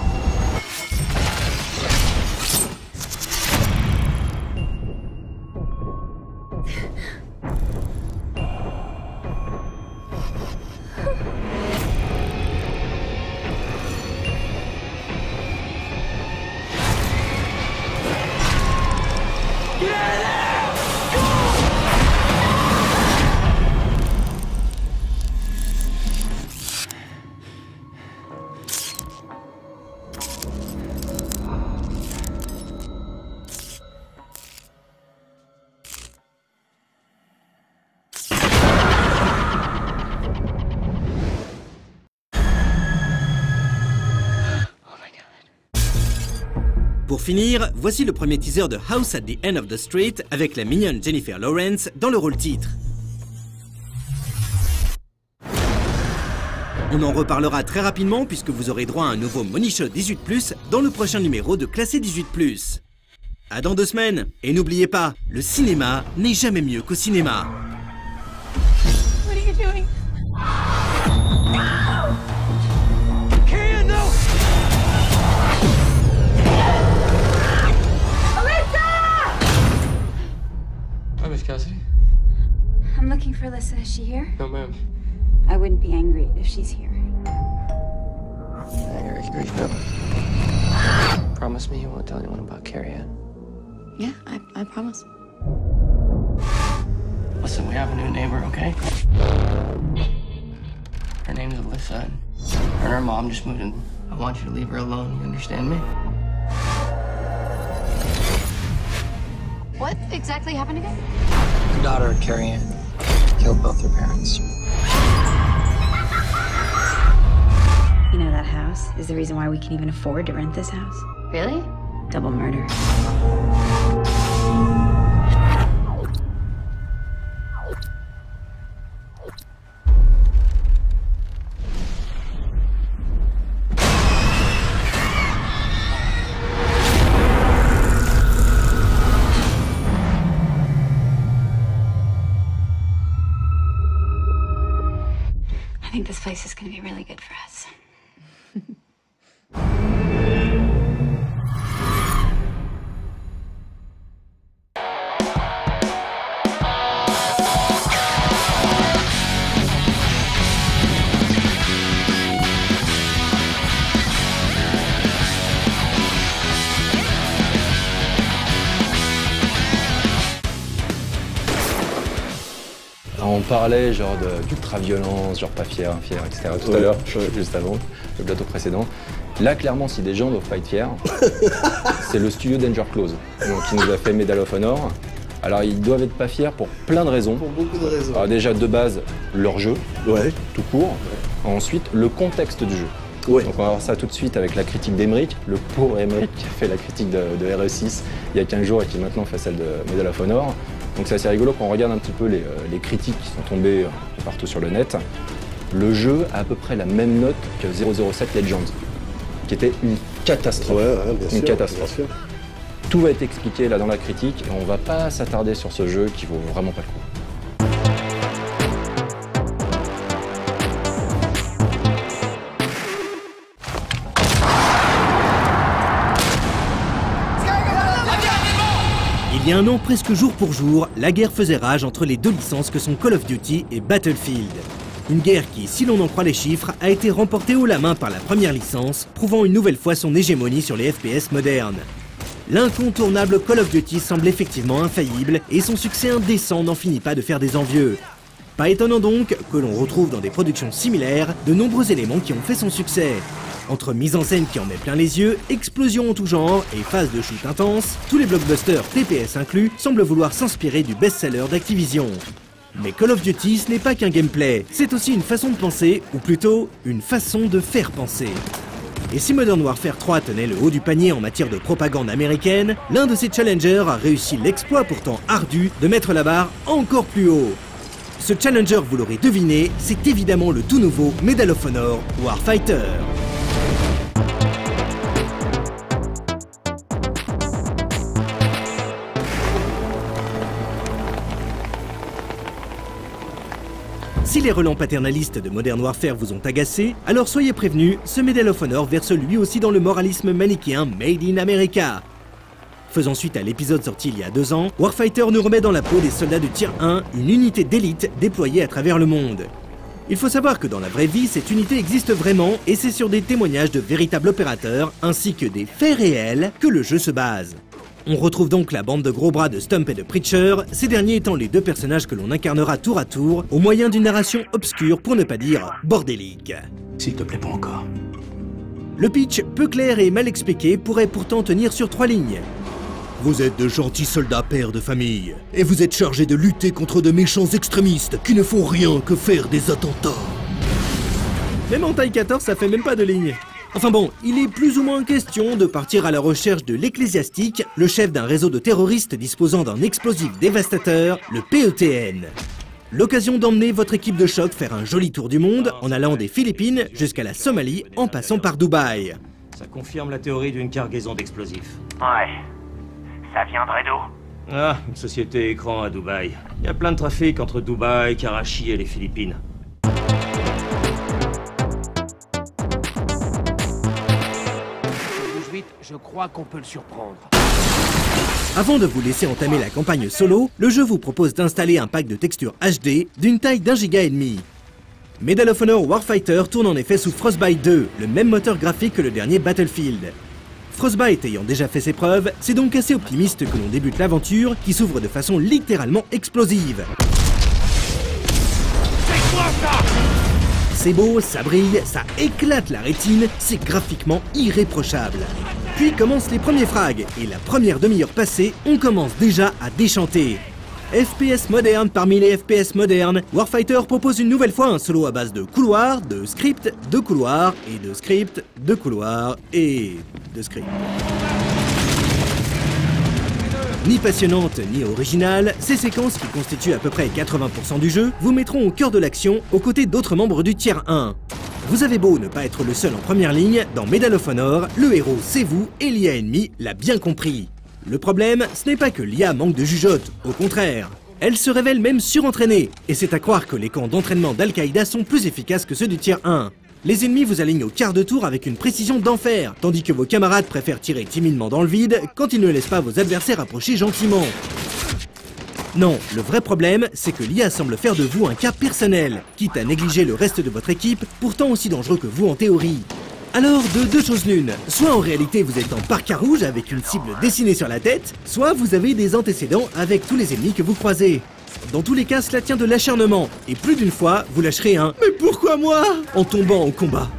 Pour finir, voici le premier teaser de House at the End of the Street avec la mignonne Jennifer Lawrence dans le rôle titre. On en reparlera très rapidement puisque vous aurez droit à un nouveau Money Shot 18+, dans le prochain numéro de Classé 18+. À dans 2 semaines, et n'oubliez pas, le cinéma n'est jamais mieux qu'au cinéma. What are you doing? Hi, Miss Cassidy. I'm looking for Alyssa. Is she here? No, ma'am. I wouldn't be angry if she's here. Promise me you won't tell anyone about Carrie yet. Yeah, I promise. Listen, we have a new neighbor, okay? Her name's Alyssa. Her and her mom just moved in. I want you to leave her alone, you understand me? What exactly happened again? Your daughter, Carrie Ann, killed both her parents. You know, that house is the reason why we can even afford to rent this house. Really? Double murder. I think this place is going to be really good for us. On parlait genre d'ultra-violence, genre pas fier, etc. tout à l'heure, juste avant, le plateau précédent. Là, clairement, si des gens doivent pas être fiers, c'est le studio Danger Close, donc, qui nous a fait Medal of Honor. Alors, ils doivent être pas fiers pour plein de raisons. Pour beaucoup de raisons. Alors déjà, de base, leur jeu, tout court. Ensuite, le contexte du jeu. Donc on va voir ça tout de suite avec la critique d'Emeric, le pauvre Emeric qui a fait la critique de RE6 il y a 15 jours et qui maintenant fait celle de Medal of Honor. Donc c'est assez rigolo quand on regarde un petit peu les critiques qui sont tombées partout sur le net. Le jeu a à peu près la même note que 007 Legends, qui était une catastrophe. Une catastrophe. Bien sûr. Tout va être expliqué là dans la critique et on va pas s'attarder sur ce jeu qui vaut vraiment pas le coup. Il y a un an, presque jour pour jour, la guerre faisait rage entre les deux licences que sont Call of Duty et Battlefield. Une guerre qui, si l'on en croit les chiffres, a été remportée haut la main par la première licence, prouvant une nouvelle fois son hégémonie sur les FPS modernes. L'incontournable Call of Duty semble effectivement infaillible et son succès indécent n'en finit pas de faire des envieux. Pas étonnant donc que l'on retrouve dans des productions similaires de nombreux éléments qui ont fait son succès. Entre mise en scène qui en met plein les yeux, explosions en tout genre et phases de shoot intenses, tous les blockbusters TPS inclus semblent vouloir s'inspirer du best-seller d'Activision. Mais Call of Duty, ce n'est pas qu'un gameplay, c'est aussi une façon de penser, ou plutôt une façon de faire penser. Et si Modern Warfare 3 tenait le haut du panier en matière de propagande américaine, l'un de ses challengers a réussi l'exploit pourtant ardu de mettre la barre encore plus haut. Ce challenger, vous l'aurez deviné, c'est évidemment le tout nouveau Medal of Honor Warfighter. Si les relents paternalistes de Modern Warfare vous ont agacé, alors soyez prévenus, ce Medal of Honor verse lui aussi dans le moralisme manichéen Made in America. Faisant suite à l'épisode sorti il y a 2 ans, Warfighter nous remet dans la peau des soldats de Tier 1, une unité d'élite déployée à travers le monde. Il faut savoir que dans la vraie vie, cette unité existe vraiment et c'est sur des témoignages de véritables opérateurs ainsi que des faits réels que le jeu se base. On retrouve donc la bande de gros bras de Stump et de Preacher, ces derniers étant les deux personnages que l'on incarnera tour à tour au moyen d'une narration obscure pour ne pas dire bordélique. S'il te plaît, pas encore. Le pitch, peu clair et mal expliqué, pourrait pourtant tenir sur 3 lignes. Vous êtes de gentils soldats pères de famille, et vous êtes chargés de lutter contre de méchants extrémistes qui ne font rien que faire des attentats. Même en taille 14, ça fait même pas de ligne. Enfin bon, il est plus ou moins question de partir à la recherche de l'Ecclésiastique, le chef d'un réseau de terroristes disposant d'un explosif dévastateur, le PETN. L'occasion d'emmener votre équipe de choc faire un joli tour du monde en allant des Philippines jusqu'à la Somalie en passant par Dubaï. Ça confirme la théorie d'une cargaison d'explosifs. Ouais. Ça viendrait d'où? Ah, une société écran à Dubaï. Il y a plein de trafic entre Dubaï, Karachi et les Philippines. Je crois qu'on peut le surprendre. Avant de vous laisser entamer la campagne solo, le jeu vous propose d'installer un pack de textures HD d'une taille d'1,5 giga. Medal of Honor Warfighter tourne en effet sous Frostbite 2, le même moteur graphique que le dernier Battlefield. Frostbite ayant déjà fait ses preuves, c'est donc assez optimiste que l'on débute l'aventure qui s'ouvre de façon littéralement explosive. c'est beau, ça brille, ça éclate la rétine, c'est graphiquement irréprochable. Puis commencent les premiers frags, et la première demi-heure passée, on commence déjà à déchanter. FPS moderne parmi les FPS modernes, Warfighter propose une nouvelle fois un solo à base de couloirs, de scripts, de couloirs, et de scripts, de couloirs, et de scripts. Ni passionnante ni originale, ces séquences qui constituent à peu près 80% du jeu vous mettront au cœur de l'action aux côtés d'autres membres du Tier 1. Vous avez beau ne pas être le seul en première ligne, dans Medal of Honor, le héros c'est vous et l'IA ennemie l'a bien compris. Le problème, ce n'est pas que l'IA manque de jugeote, au contraire. Elle se révèle même surentraînée, et c'est à croire que les camps d'entraînement d'Al-Qaïda sont plus efficaces que ceux du Tier 1. Les ennemis vous alignent au quart de tour avec une précision d'enfer, tandis que vos camarades préfèrent tirer timidement dans le vide quand ils ne laissent pas vos adversaires approcher gentiment. Non, le vrai problème, c'est que l'IA semble faire de vous un cas personnel, quitte à négliger le reste de votre équipe, pourtant aussi dangereux que vous en théorie. Alors, de deux choses l'une, soit en réalité vous êtes en parka rouge avec une cible dessinée sur la tête, soit vous avez des antécédents avec tous les ennemis que vous croisez. Dans tous les cas, cela tient de l'acharnement, et plus d'une fois, vous lâcherez un « Mais pourquoi moi ?» en tombant au combat.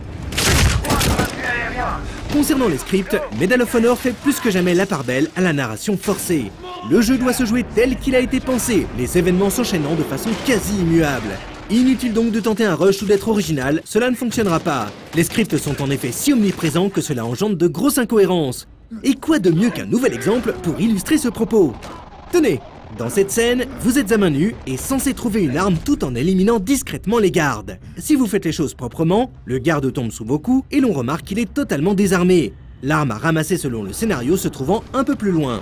Concernant les scripts, Medal of Honor fait plus que jamais la part belle à la narration forcée. Le jeu doit se jouer tel qu'il a été pensé, les événements s'enchaînant de façon quasi immuable. Inutile donc de tenter un rush ou d'être original, cela ne fonctionnera pas. Les scripts sont en effet si omniprésents que cela engendre de grosses incohérences. Et quoi de mieux qu'un nouvel exemple pour illustrer ce propos? Tenez, dans cette scène, vous êtes à main nue et censé trouver une arme tout en éliminant discrètement les gardes. Si vous faites les choses proprement, le garde tombe sous vos coups et l'on remarque qu'il est totalement désarmé. L'arme à ramasser selon le scénario se trouvant un peu plus loin.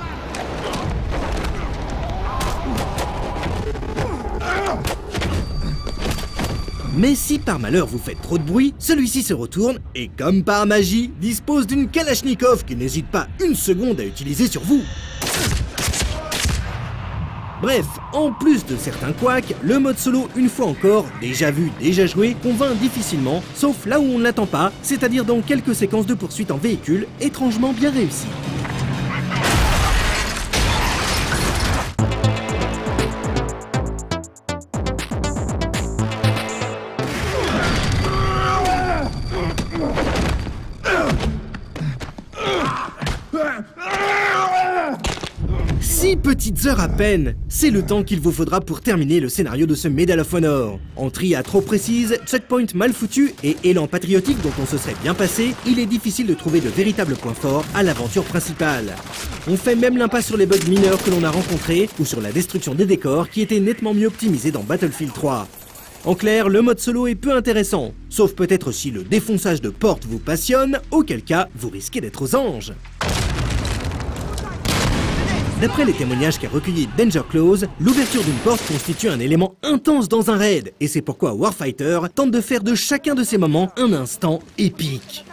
Mais si par malheur vous faites trop de bruit, celui-ci se retourne et comme par magie, dispose d'une Kalachnikov qu'il n'hésite pas une seconde à utiliser sur vous. Bref, en plus de certains couacs, le mode solo, une fois encore, déjà vu, déjà joué, convainc difficilement, sauf là où on ne l'attend pas, c'est-à-dire dans quelques séquences de poursuite en véhicule, étrangement bien réussies. Petites heures à peine, c'est le temps qu'il vous faudra pour terminer le scénario de ce Medal of Honor. En tria trop précise, checkpoint mal foutu et élan patriotique dont on se serait bien passé, il est difficile de trouver de véritables points forts à l'aventure principale. On fait même l'impasse sur les bugs mineurs que l'on a rencontrés ou sur la destruction des décors qui étaient nettement mieux optimisés dans Battlefield 3. En clair, le mode solo est peu intéressant, sauf peut-être si le défonçage de portes vous passionne, auquel cas vous risquez d'être aux anges. D'après les témoignages qu'a recueillis Danger Close, l'ouverture d'une porte constitue un élément intense dans un raid, et c'est pourquoi Warfighter tente de faire de chacun de ces moments un instant épique.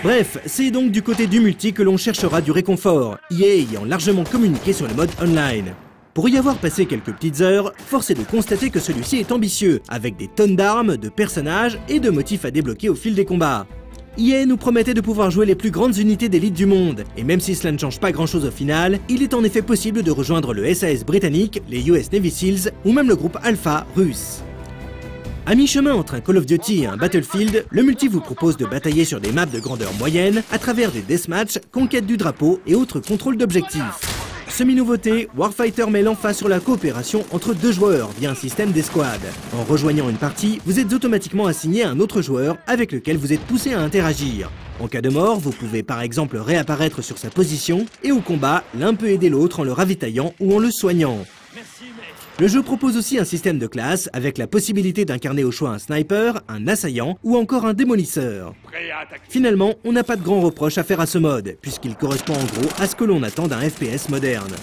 Bref, c'est donc du côté du multi que l'on cherchera du réconfort, EA ayant largement communiqué sur le mode online. Pour y avoir passé quelques petites heures, force est de constater que celui-ci est ambitieux, avec des tonnes d'armes, de personnages et de motifs à débloquer au fil des combats. EA nous promettait de pouvoir jouer les plus grandes unités d'élite du monde, et même si cela ne change pas grand chose au final, il est en effet possible de rejoindre le SAS britannique, les US Navy Seals ou même le groupe Alpha russe. À mi-chemin entre un Call of Duty et un Battlefield, le multi vous propose de batailler sur des maps de grandeur moyenne à travers des deathmatchs, conquête du drapeau et autres contrôles d'objectifs. Semi-nouveauté, Warfighter met l'emphase sur la coopération entre deux joueurs via un système d'escouade. En rejoignant une partie, vous êtes automatiquement assigné à un autre joueur avec lequel vous êtes poussé à interagir. En cas de mort, vous pouvez par exemple réapparaître sur sa position et au combat, l'un peut aider l'autre en le ravitaillant ou en le soignant. Le jeu propose aussi un système de classes avec la possibilité d'incarner au choix un sniper, un assaillant ou encore un démolisseur. Finalement, on n'a pas de grands reproches à faire à ce mode, puisqu'il correspond en gros à ce que l'on attend d'un FPS moderne.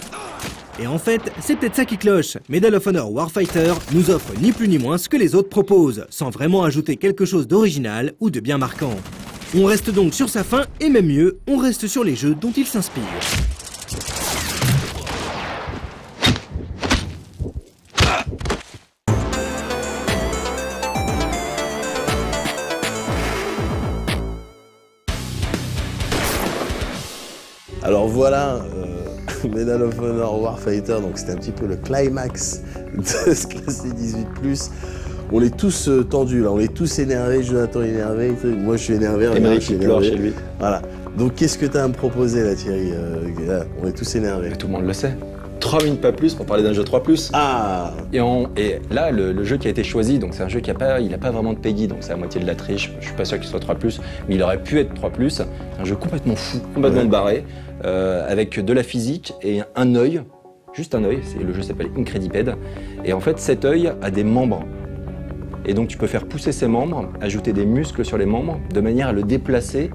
Et en fait, c'est peut-être ça qui cloche. Medal of Honor Warfighter nous offre ni plus ni moins ce que les autres proposent, sans vraiment ajouter quelque chose d'original ou de bien marquant. On reste donc sur sa fin, et même mieux, on reste sur les jeux dont il s'inspire. Alors voilà, Medal of Honor Warfighter, donc c'était un petit peu le climax de ce classé 18+. On est tous tendus là, on est tous énervés, Jonathan est énervé, moi je suis énervé, Émeric qui pleure chez lui. Voilà. Donc qu'est-ce que tu as à me proposer là Thierry? Là, on est tous énervés. Tout le monde le sait. 3 minutes pas plus pour parler d'un jeu 3+. Ah. Et là, le jeu qui a été choisi, donc c'est un jeu qui a pas vraiment de PEGI, donc c'est à moitié de la triche. Je suis pas sûr qu'il soit 3+, mais il aurait pu être 3+. C'est un jeu complètement fou, complètement barré, avec de la physique et un œil, juste un œil. Le jeu s'appelle Incrediped. Et en fait, cet œil a des membres. Et donc tu peux faire pousser ses membres, ajouter des muscles sur les membres, de manière à le déplacer,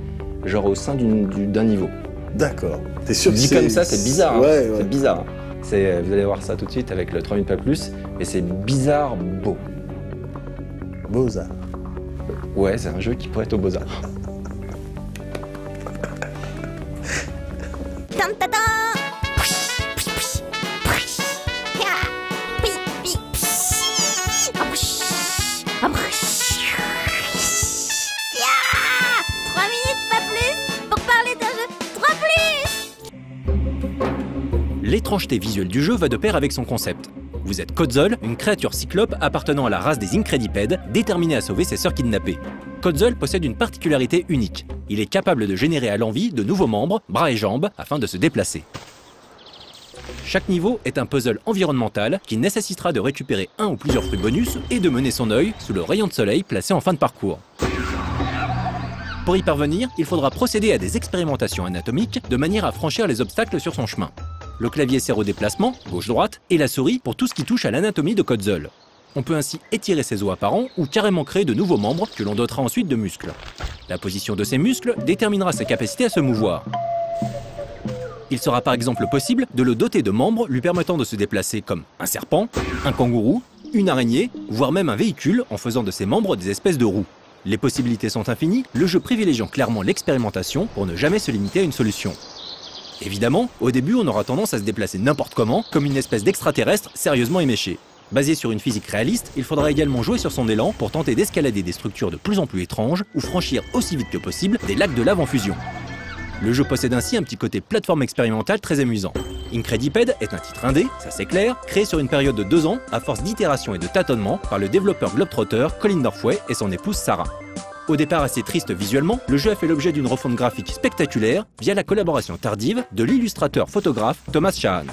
genre au sein d'un niveau. D'accord. T'es sûr que dit comme ça, c'est bizarre. Ouais, hein. C'est bizarre. Hein. Vous allez voir ça tout de suite avec le 3 minutes pas plus, mais c'est bizarre beau. Beaux-Arts. Ouais, c'est un jeu qui pourrait être au Beaux-Arts. L'étrangeté visuelle du jeu va de pair avec son concept. Vous êtes Kotzol, une créature cyclope appartenant à la race des Incredipèdes, déterminée à sauver ses sœurs kidnappées. Kotzol possède une particularité unique. Il est capable de générer à l'envi de nouveaux membres, bras et jambes, afin de se déplacer. Chaque niveau est un puzzle environnemental qui nécessitera de récupérer un ou plusieurs fruits bonus et de mener son œil sous le rayon de soleil placé en fin de parcours. Pour y parvenir, il faudra procéder à des expérimentations anatomiques de manière à franchir les obstacles sur son chemin. Le clavier sert au déplacement, gauche-droite, et la souris pour tout ce qui touche à l'anatomie de Kotzol. On peut ainsi étirer ses os apparents ou carrément créer de nouveaux membres que l'on dotera ensuite de muscles. La position de ces muscles déterminera ses capacités à se mouvoir. Il sera par exemple possible de le doter de membres lui permettant de se déplacer comme un serpent, un kangourou, une araignée, voire même un véhicule en faisant de ses membres des espèces de roues. Les possibilités sont infinies, le jeu privilégiant clairement l'expérimentation pour ne jamais se limiter à une solution. Évidemment, au début, on aura tendance à se déplacer n'importe comment, comme une espèce d'extraterrestre sérieusement éméché. Basé sur une physique réaliste, il faudra également jouer sur son élan pour tenter d'escalader des structures de plus en plus étranges ou franchir aussi vite que possible des lacs de lave en fusion. Le jeu possède ainsi un petit côté plateforme expérimentale très amusant. Incrediped est un titre indé, ça c'est clair, créé sur une période de 2 ans, à force d'itérations et de tâtonnements, par le développeur globetrotter Colin Dorfway et son épouse Sarah. Au départ assez triste visuellement, le jeu a fait l'objet d'une refonte graphique spectaculaire via la collaboration tardive de l'illustrateur-photographe Thomas Shahan.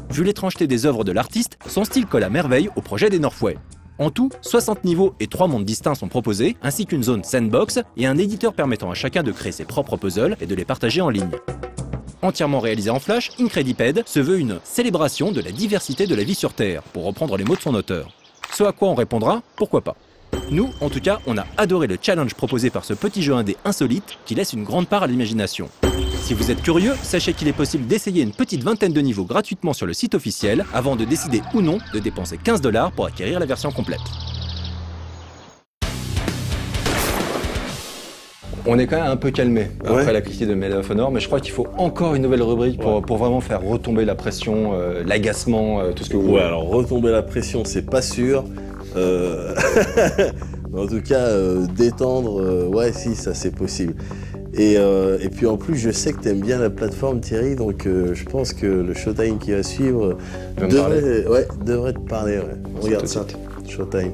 Vu l'étrangeté des œuvres de l'artiste, son style colle à merveille au projet des Northway. En tout, 60 niveaux et 3 mondes distincts sont proposés, ainsi qu'une zone sandbox et un éditeur permettant à chacun de créer ses propres puzzles et de les partager en ligne. Entièrement réalisé en Flash, Incrediped se veut une célébration de la diversité de la vie sur Terre, pour reprendre les mots de son auteur. Ce à quoi on répondra, pourquoi pas. Nous, en tout cas, on a adoré le challenge proposé par ce petit jeu indé insolite qui laisse une grande part à l'imagination. Si vous êtes curieux, sachez qu'il est possible d'essayer une petite vingtaine de niveaux gratuitement sur le site officiel avant de décider ou non de dépenser 15 $ pour acquérir la version complète. On est quand même un peu calmé après la critique de Medal of Honor, mais je crois qu'il faut encore une nouvelle rubrique pour vraiment faire retomber la pression, l'agacement, tout ce que vous voulez. Ouais, alors retomber la pression, c'est pas sûr. En tout cas, détendre, ouais, si, ça c'est possible. Et puis en plus, je sais que t'aimes bien la plateforme, Thierry, donc je pense que le Showtime qui va suivre devrait te parler. Ouais. On regarde ça, Showtime.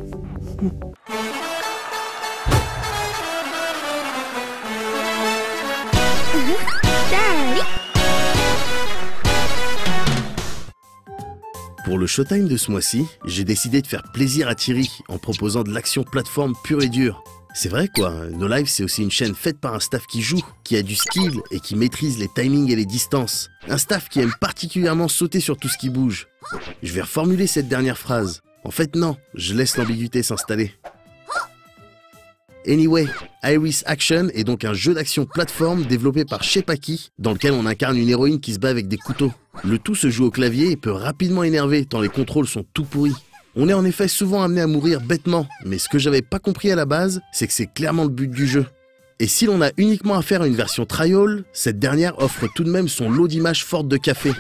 Pour le Showtime de ce mois-ci, j'ai décidé de faire plaisir à Thierry en proposant de l'action plateforme pure et dure. C'est vrai quoi, No Life c'est aussi une chaîne faite par un staff qui joue, qui a du skill et qui maîtrise les timings et les distances. Un staff qui aime particulièrement sauter sur tout ce qui bouge. Je vais reformuler cette dernière phrase. En fait non, je laisse l'ambiguïté s'installer. Anyway, Iris Action est donc un jeu d'action plateforme développé par Shepaki, dans lequel on incarne une héroïne qui se bat avec des couteaux. Le tout se joue au clavier et peut rapidement énerver tant les contrôles sont tout pourris. On est en effet souvent amené à mourir bêtement, mais ce que j'avais pas compris à la base, c'est que c'est clairement le but du jeu. Et si l'on a uniquement à faire une version trial, cette dernière offre tout de même son lot d'images fortes de café.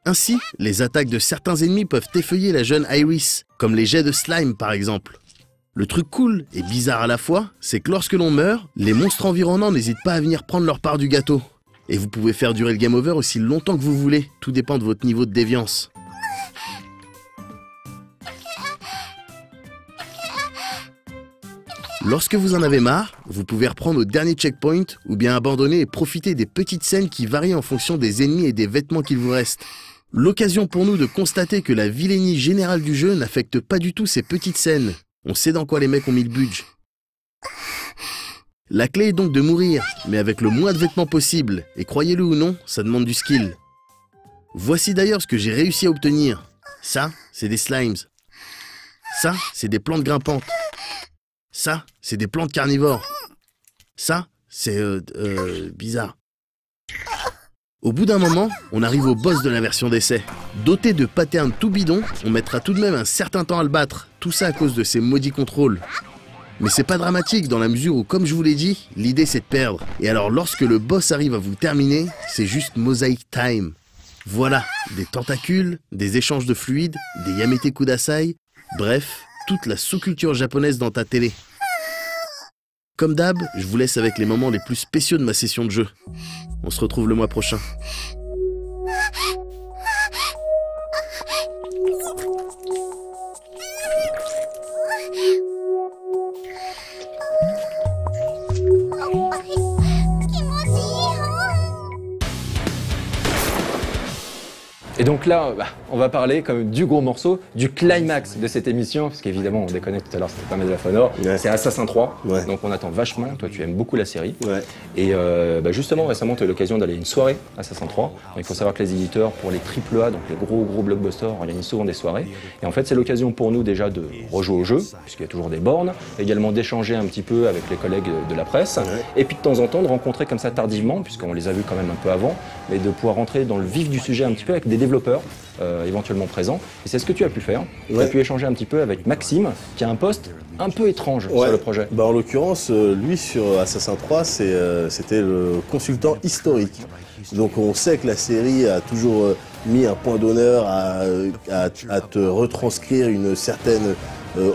Ainsi, les attaques de certains ennemis peuvent effeuiller la jeune Iris, comme les jets de slime par exemple. Le truc cool et bizarre à la fois, c'est que lorsque l'on meurt, les monstres environnants n'hésitent pas à venir prendre leur part du gâteau. Et vous pouvez faire durer le game over aussi longtemps que vous voulez, tout dépend de votre niveau de déviance. Lorsque vous en avez marre, vous pouvez reprendre au dernier checkpoint ou bien abandonner et profiter des petites scènes qui varient en fonction des ennemis et des vêtements qu'il vous reste. L'occasion pour nous de constater que la vilainie générale du jeu n'affecte pas du tout ces petites scènes. On sait dans quoi les mecs ont mis le budget. La clé est donc de mourir, mais avec le moins de vêtements possible, et croyez-le ou non, ça demande du skill. Voici d'ailleurs ce que j'ai réussi à obtenir. Ça, c'est des slimes. Ça, c'est des plantes grimpantes. Ça, c'est des plantes carnivores. Ça, c'est bizarre. Au bout d'un moment, on arrive au boss de la version d'essai. Doté de patterns tout bidons, on mettra tout de même un certain temps à le battre. Tout ça à cause de ces maudits contrôles. Mais c'est pas dramatique dans la mesure où, comme je vous l'ai dit, l'idée c'est de perdre. Et alors lorsque le boss arrive à vous terminer, c'est juste mosaïque time. Voilà, des tentacules, des échanges de fluides, des yamete kudasai, bref, toute la sous-culture japonaise dans ta télé. Comme d'hab, je vous laisse avec les moments les plus spéciaux de ma session de jeu. On se retrouve le mois prochain. Et donc là, on va parler comme du gros morceau, du climax de cette émission, parce qu'évidemment, on déconnait tout à l'heure, c'était pas Medal of Honor, c'est Assassin 3, donc on attend vachement, toi tu aimes beaucoup la série, et justement récemment tu as eu l'occasion d'aller à une soirée Assassin 3, donc, il faut savoir que les éditeurs pour les AAA, donc les gros blockbusters, organisent souvent des soirées, et en fait c'est l'occasion pour nous déjà de rejouer au jeu, puisqu'il y a toujours des bornes, également d'échanger un petit peu avec les collègues de la presse, et puis de temps en temps de rencontrer comme ça tardivement, puisqu'on les a vus quand même un peu avant, mais de pouvoir rentrer dans le vif du sujet un petit peu avec des développeurs éventuellement présents. Et c'est ce que tu as pu faire. Tu as pu échanger un petit peu avec Maxime, qui a un poste un peu étrange sur le projet. En l'occurrence, lui sur Assassin 3, c'était le consultant historique. Donc on sait que la série a toujours mis un point d'honneur à te retranscrire une certaine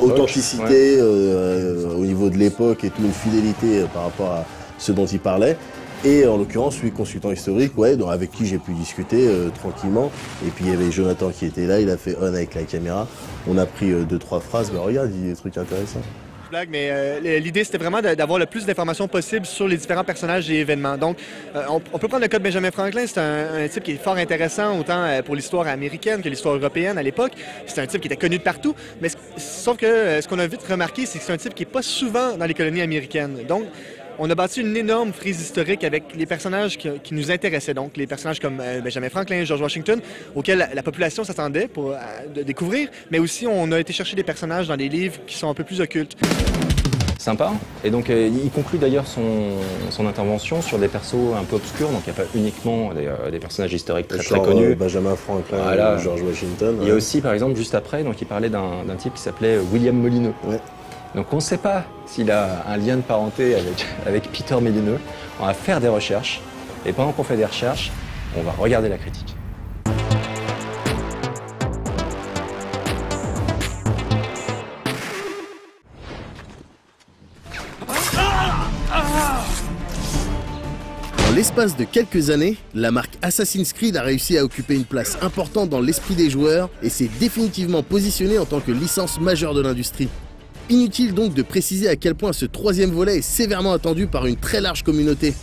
authenticité au niveau de l'époque et toute une fidélité par rapport à ce dont il parlait. Et en l'occurrence, lui, consultant historique, avec qui j'ai pu discuter tranquillement. Et puis il y avait Jonathan qui était là, il a fait on avec la caméra. On a pris 2-3 phrases, regarde, il dit des trucs intéressants. Blague, mais l'idée c'était vraiment d'avoir le plus d'informations possible sur les différents personnages et événements. Donc, on peut prendre le cas de Benjamin Franklin, c'est un type qui est fort intéressant autant pour l'histoire américaine que l'histoire européenne à l'époque. C'est un type qui était connu de partout, mais sauf que ce qu'on a vite remarqué, c'est que c'est un type qui n'est pas souvent dans les colonies américaines. Donc, on a bâti une énorme frise historique avec les personnages qui nous intéressaient, donc les personnages comme Benjamin Franklin, George Washington, auxquels la population s'attendait pour découvrir, mais aussi on a été chercher des personnages dans des livres qui sont un peu plus occultes. Sympa. Et donc il conclut d'ailleurs son intervention sur des persos un peu obscurs, donc il n'y a pas uniquement des personnages historiques très connus. Benjamin Franklin, George Washington. Il y a aussi par exemple juste après, donc il parlait d'un type qui s'appelait William Molineux. Donc on ne sait pas s'il a un lien de parenté avec Peter Molineux. On va faire des recherches, et pendant qu'on fait des recherches, on va regarder la critique. En l'espace de quelques années, la marque Assassin's Creed a réussi à occuper une place importante dans l'esprit des joueurs et s'est définitivement positionnée en tant que licence majeure de l'industrie. Inutile donc de préciser à quel point ce troisième volet est sévèrement attendu par une très large communauté.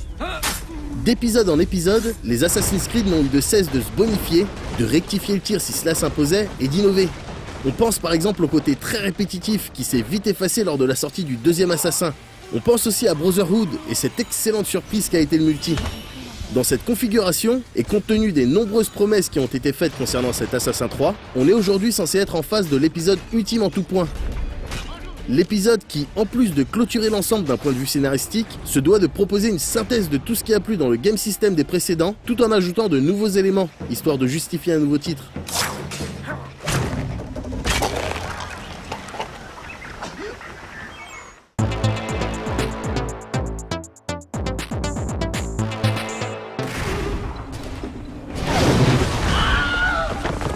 D'épisode en épisode, les Assassin's Creed n'ont eu de cesse de se bonifier, de rectifier le tir si cela s'imposait et d'innover. On pense par exemple au côté très répétitif qui s'est vite effacé lors de la sortie du deuxième Assassin. On pense aussi à Brotherhood et cette excellente surprise qu'a été le multi. Dans cette configuration, et compte tenu des nombreuses promesses qui ont été faites concernant cet Assassin 3, on est aujourd'hui censé être en face de l'épisode ultime en tout point. L'épisode qui, en plus de clôturer l'ensemble d'un point de vue scénaristique, se doit de proposer une synthèse de tout ce qui a plu dans le game system des précédents, tout en ajoutant de nouveaux éléments, histoire de justifier un nouveau titre.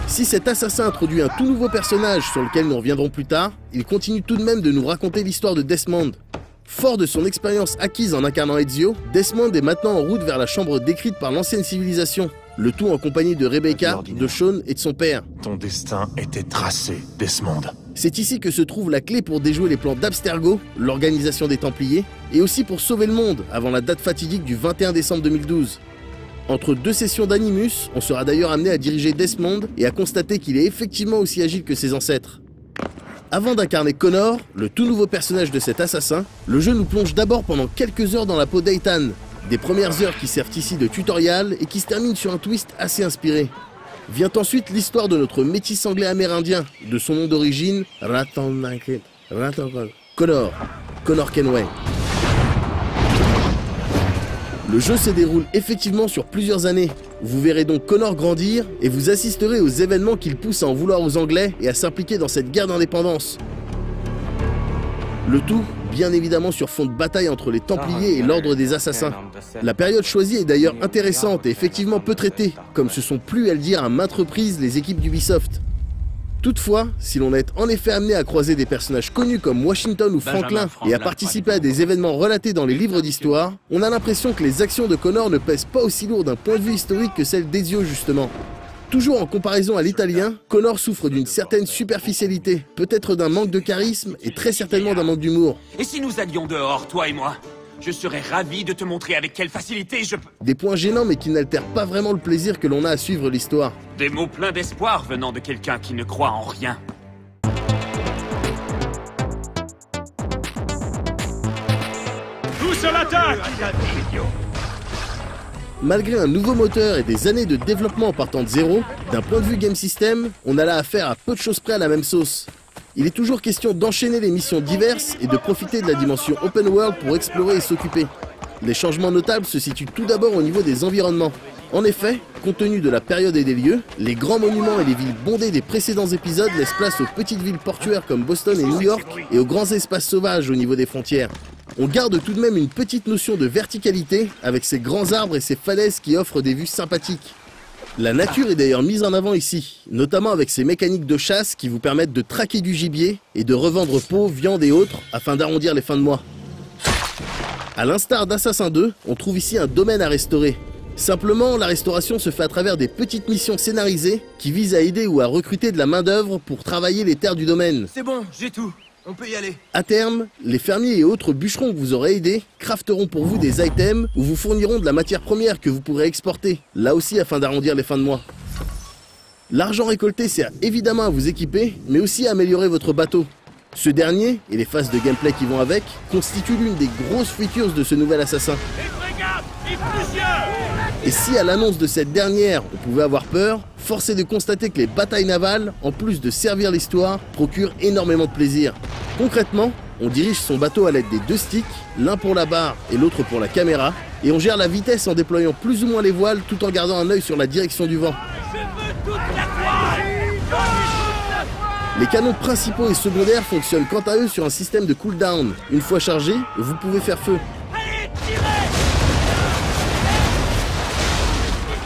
Si cet assassin introduit un tout nouveau personnage sur lequel nous reviendrons plus tard, il continue tout de même de nous raconter l'histoire de Desmond. Fort de son expérience acquise en incarnant Ezio, Desmond est maintenant en route vers la chambre décrite par l'ancienne civilisation, le tout en compagnie de Rebecca, de Sean et de son père. Ton destin était tracé, Desmond. C'est ici que se trouve la clé pour déjouer les plans d'Abstergo, l'organisation des Templiers, et aussi pour sauver le monde avant la date fatidique du 21 décembre 2012. Entre deux sessions d'Animus, on sera d'ailleurs amené à diriger Desmond et à constater qu'il est effectivement aussi agile que ses ancêtres. Avant d'incarner Connor, le tout nouveau personnage de cet assassin, le jeu nous plonge d'abord pendant quelques heures dans la peau d'Ethan. Des premières heures qui servent ici de tutoriel et qui se terminent sur un twist assez inspiré. Vient ensuite l'histoire de notre métis anglais amérindien, de son nom d'origine, Connor Kenway. Le jeu se déroule effectivement sur plusieurs années. Vous verrez donc Connor grandir et vous assisterez aux événements qu'il pousse à en vouloir aux Anglais et à s'impliquer dans cette guerre d'indépendance. Le tout, bien évidemment, sur fond de bataille entre les Templiers et l'Ordre des Assassins. La période choisie est d'ailleurs intéressante et effectivement peu traitée, comme se sont plu à le dire à maintes reprises les équipes d'Ubisoft. Toutefois, si l'on est en effet amené à croiser des personnages connus comme Washington ou Franklin et à participer à des événements relatés dans les livres d'histoire, on a l'impression que les actions de Connor ne pèsent pas aussi lourd d'un point de vue historique que celles d'Ezio justement. Toujours en comparaison à l'italien, Connor souffre d'une certaine superficialité, peut-être d'un manque de charisme et très certainement d'un manque d'humour. Et si nous allions dehors, toi et moi? Je serais ravi de te montrer avec quelle facilité je peux... Des points gênants mais qui n'altèrent pas vraiment le plaisir que l'on a à suivre l'histoire. Des mots pleins d'espoir venant de quelqu'un qui ne croit en rien. Tous à l'attaque! Malgré un nouveau moteur et des années de développement partant de zéro, d'un point de vue game system, on a là affaire à peu de choses près à la même sauce. Il est toujours question d'enchaîner les missions diverses et de profiter de la dimension open world pour explorer et s'occuper. Les changements notables se situent tout d'abord au niveau des environnements. En effet, compte tenu de la période et des lieux, les grands monuments et les villes bondées des précédents épisodes laissent place aux petites villes portuaires comme Boston et New York et aux grands espaces sauvages au niveau des frontières. On garde tout de même une petite notion de verticalité avec ces grands arbres et ces falaises qui offrent des vues sympathiques. La nature est d'ailleurs mise en avant ici, notamment avec ces mécaniques de chasse qui vous permettent de traquer du gibier et de revendre peau, viande et autres afin d'arrondir les fins de mois. A l'instar d'Assassin 2, on trouve ici un domaine à restaurer. Simplement, la restauration se fait à travers des petites missions scénarisées qui visent à aider ou à recruter de la main-d'œuvre pour travailler les terres du domaine. C'est bon, j'ai tout. On peut y aller. À terme, les fermiers et autres bûcherons que vous aurez aidés crafteront pour vous des items ou vous fourniront de la matière première que vous pourrez exporter, là aussi afin d'arrondir les fins de mois. L'argent récolté sert évidemment à vous équiper, mais aussi à améliorer votre bateau. Ce dernier, et les phases de gameplay qui vont avec, constituent l'une des grosses features de ce nouvel assassin. Et si à l'annonce de cette dernière, on pouvait avoir peur, force est de constater que les batailles navales, en plus de servir l'histoire, procurent énormément de plaisir. Concrètement, on dirige son bateau à l'aide des deux sticks, l'un pour la barre et l'autre pour la caméra, et on gère la vitesse en déployant plus ou moins les voiles tout en gardant un œil sur la direction du vent. Les canons principaux et secondaires fonctionnent quant à eux sur un système de cooldown. Une fois chargés, vous pouvez faire feu.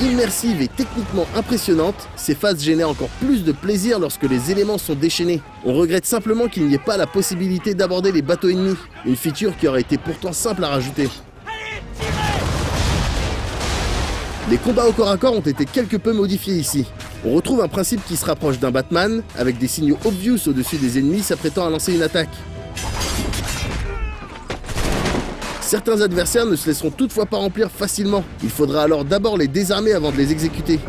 Immersive et techniquement impressionnante, ces phases génèrent encore plus de plaisir lorsque les éléments sont déchaînés. On regrette simplement qu'il n'y ait pas la possibilité d'aborder les bateaux ennemis, une feature qui aurait été pourtant simple à rajouter. Les combats au corps à corps ont été quelque peu modifiés ici. On retrouve un principe qui se rapproche d'un Batman, avec des signaux obvious au-dessus des ennemis s'apprêtant à lancer une attaque. Certains adversaires ne se laisseront toutefois pas remplir facilement. Il faudra alors d'abord les désarmer avant de les exécuter.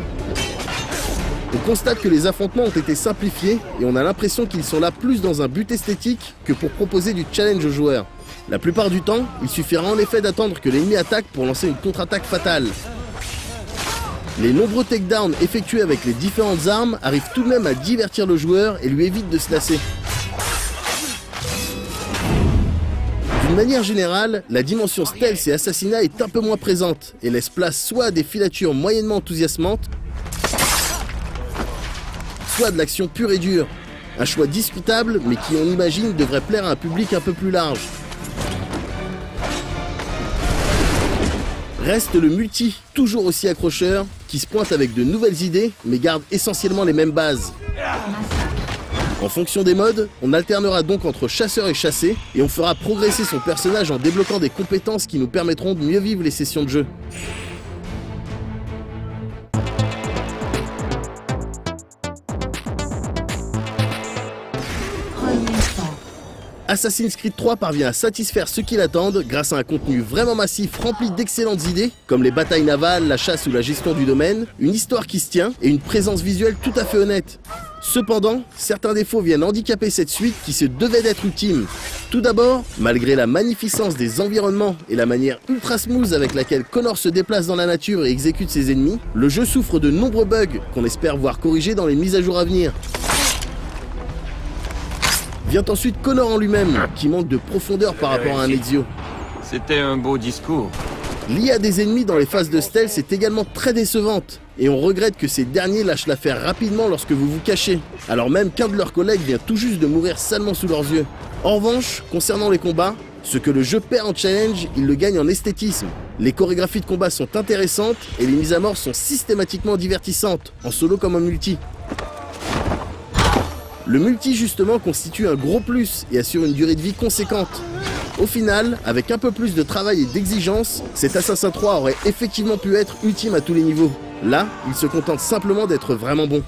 On constate que les affrontements ont été simplifiés et on a l'impression qu'ils sont là plus dans un but esthétique que pour proposer du challenge aux joueurs. La plupart du temps, il suffira en effet d'attendre que l'ennemi attaque pour lancer une contre-attaque fatale. Les nombreux takedowns effectués avec les différentes armes arrivent tout de même à divertir le joueur et lui évitent de se lasser. D'une manière générale, la dimension stealth et assassinat est un peu moins présente et laisse place soit à des filatures moyennement enthousiasmantes, soit à de l'action pure et dure. Un choix discutable, mais qui, on imagine, devrait plaire à un public un peu plus large. Reste le multi, toujours aussi accrocheur, qui se pointe avec de nouvelles idées, mais garde essentiellement les mêmes bases. En fonction des modes, on alternera donc entre chasseur et chassé, et on fera progresser son personnage en débloquant des compétences qui nous permettront de mieux vivre les sessions de jeu. Assassin's Creed 3 parvient à satisfaire ceux qui l'attendent grâce à un contenu vraiment massif rempli d'excellentes idées, comme les batailles navales, la chasse ou la gestion du domaine, une histoire qui se tient et une présence visuelle tout à fait honnête. Cependant, certains défauts viennent handicaper cette suite qui se devait d'être ultime. Tout d'abord, malgré la magnificence des environnements et la manière ultra smooth avec laquelle Connor se déplace dans la nature et exécute ses ennemis, le jeu souffre de nombreux bugs qu'on espère voir corrigés dans les mises à jour à venir. Vient ensuite Connor en lui-même, qui manque de profondeur par rapport à un Ezio. C'était un beau discours. L'IA des ennemis dans les phases de stealth est également très décevante, et on regrette que ces derniers lâchent l'affaire rapidement lorsque vous vous cachez, alors même qu'un de leurs collègues vient tout juste de mourir salement sous leurs yeux. En revanche, concernant les combats, ce que le jeu perd en challenge, il le gagne en esthétisme. Les chorégraphies de combat sont intéressantes, et les mises à mort sont systématiquement divertissantes, en solo comme en multi. Le multi justement constitue un gros plus et assure une durée de vie conséquente. Au final, avec un peu plus de travail et d'exigence, cet Assassin 3 aurait effectivement pu être ultime à tous les niveaux. Là, il se contente simplement d'être vraiment bon.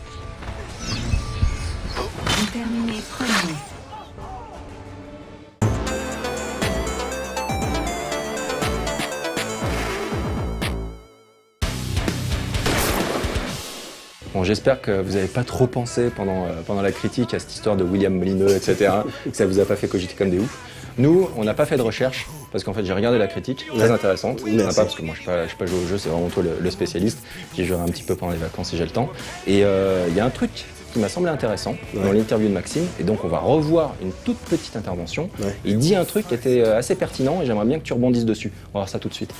Bon, j'espère que vous n'avez pas trop pensé pendant la critique à cette histoire de William Molineux, etc. que ça vous a pas fait cogiter comme des oufs. Nous, on n'a pas fait de recherche, parce qu'en fait j'ai regardé la critique, très intéressante. Pas parce que moi je ne suis pas joué au jeu, c'est vraiment toi le spécialiste. J'y jouerai un petit peu pendant les vacances si j'ai le temps. Et il y a un truc qui m'a semblé intéressant dans l'interview de Maxime, et donc on va revoir une toute petite intervention. Il dit un truc qui était assez pertinent et j'aimerais bien que tu rebondisses dessus. On va voir ça tout de suite.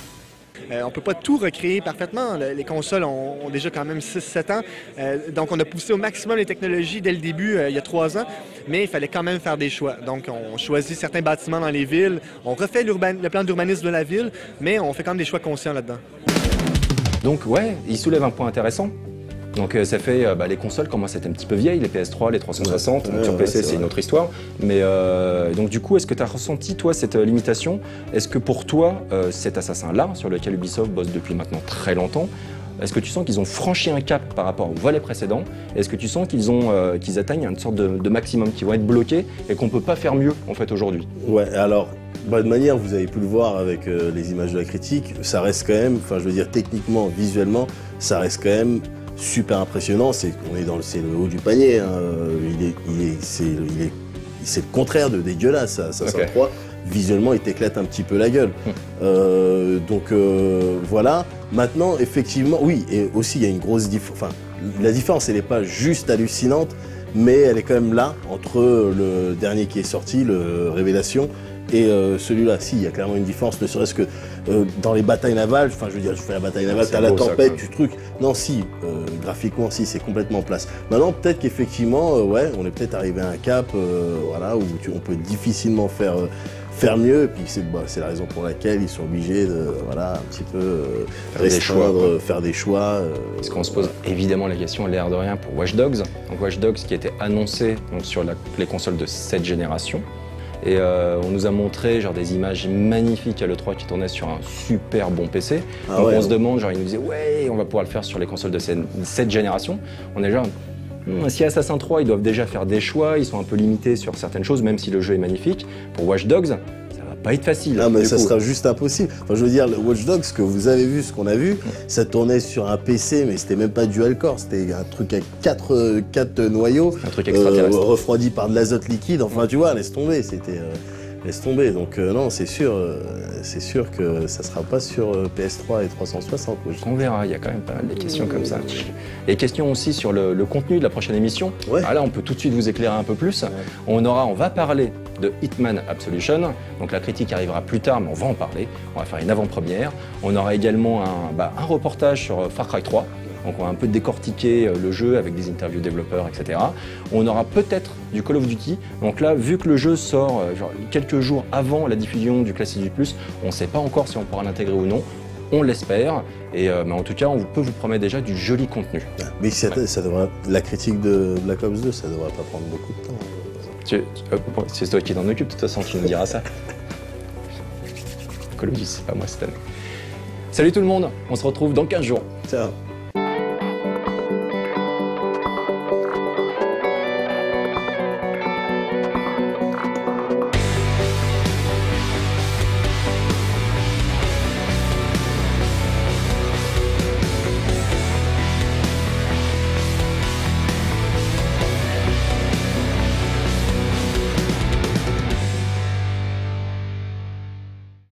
On ne peut pas tout recréer parfaitement. Les consoles ont déjà quand même 6-7 ans. Donc, on a poussé au maximum les technologies dès le début, il y a 3 ans. Mais il fallait quand même faire des choix. Donc, on choisit certains bâtiments dans les villes. On refait le plan d'urbanisme de la ville, mais on fait quand même des choix conscients là-dedans. Donc, ouais, il soulève un point intéressant. Donc ça fait, les consoles commencent à être un petit peu vieilles, les PS3, les 360, sur PC c'est une autre histoire. Mais donc du coup, est-ce que tu as ressenti toi cette limitation? Est-ce que pour toi, cet Assassin-là, sur lequel Ubisoft bosse depuis maintenant très longtemps, est-ce que tu sens qu'ils ont franchi un cap par rapport aux volets précédents? Est-ce que tu sens qu'ils atteignent une sorte de maximum, qu'ils vont être bloqués et qu'on ne peut pas faire mieux en fait aujourd'hui? Ouais, alors, de manière, vous avez pu le voir avec les images de la critique, ça reste quand même, enfin je veux dire techniquement, visuellement, ça reste quand même super impressionnant. C'est le haut du panier, hein. C'est le contraire de dégueulasse, Assassin 3. Visuellement, il t'éclate un petit peu la gueule. Voilà. Maintenant, effectivement, oui, et aussi il y a une grosse différence. Enfin, la différence, elle n'est pas juste hallucinante, mais elle est quand même là entre le dernier qui est sorti, le Révélation, et celui-là. Si, il y a clairement une différence, ne serait-ce que dans les batailles navales. Enfin, je veux dire, je fais la bataille navale, t'as la tempête, du truc. Non, si, graphiquement, si, c'est complètement en place. Maintenant, peut-être qu'effectivement, ouais, on est peut-être arrivé à un cap, voilà, où on peut difficilement faire mieux, et puis c'est la raison pour laquelle ils sont obligés de, voilà, un petit peu faire des choix. Parce qu'on se pose évidemment la question, à l'air de rien, pour Watch Dogs. Donc Watch Dogs qui était annoncé donc, sur les consoles de cette génération. Et on nous a montré genre des images magnifiques à l'E3 qui tournaient sur un super bon PC. Donc on se demande, genre ils nous disaient ouais, on va pouvoir le faire sur les consoles de cette génération. On est genre si Assassin 3 ils doivent déjà faire des choix, ils sont un peu limités sur certaines choses, même si le jeu est magnifique. Pour Watch Dogs, ça va pas être facile. Ah mais ça sera juste impossible. Enfin, je veux dire, le Watch Dogs, ce que vous avez vu, ce qu'on a vu, ça tournait sur un PC, mais c'était même pas dual core, c'était un truc avec 4 noyaux, un truc extraterrestre, refroidi par de l'azote liquide. Enfin, tu vois, laisse tomber, c'était laisse tomber. Donc non, c'est sûr que ça sera pas sur PS3 et 360. On verra, il y a quand même pas mal de questions comme ça. Et questions aussi sur le contenu de la prochaine émission. Ah, là, on peut tout de suite vous éclairer un peu plus. On va parler de Hitman Absolution. Donc la critique arrivera plus tard, mais on va en parler. On va faire une avant-première. On aura également un reportage sur Far Cry 3. Donc on va un peu décortiquer le jeu avec des interviews développeurs, etc. On aura peut-être du Call of Duty. Donc là, vu que le jeu sort quelques jours avant la diffusion du Classic du Plus, on ne sait pas encore si on pourra l'intégrer ou non. On l'espère. Mais en tout cas, on peut vous promettre déjà du joli contenu. Mais la critique de Black Ops 2, ça ne devrait pas prendre beaucoup de temps. C'est toi qui t'en occupe, de toute façon, tu nous diras ça. Call of Duty, c'est pas moi cette année. Salut tout le monde, on se retrouve dans 15 jours. Ciao.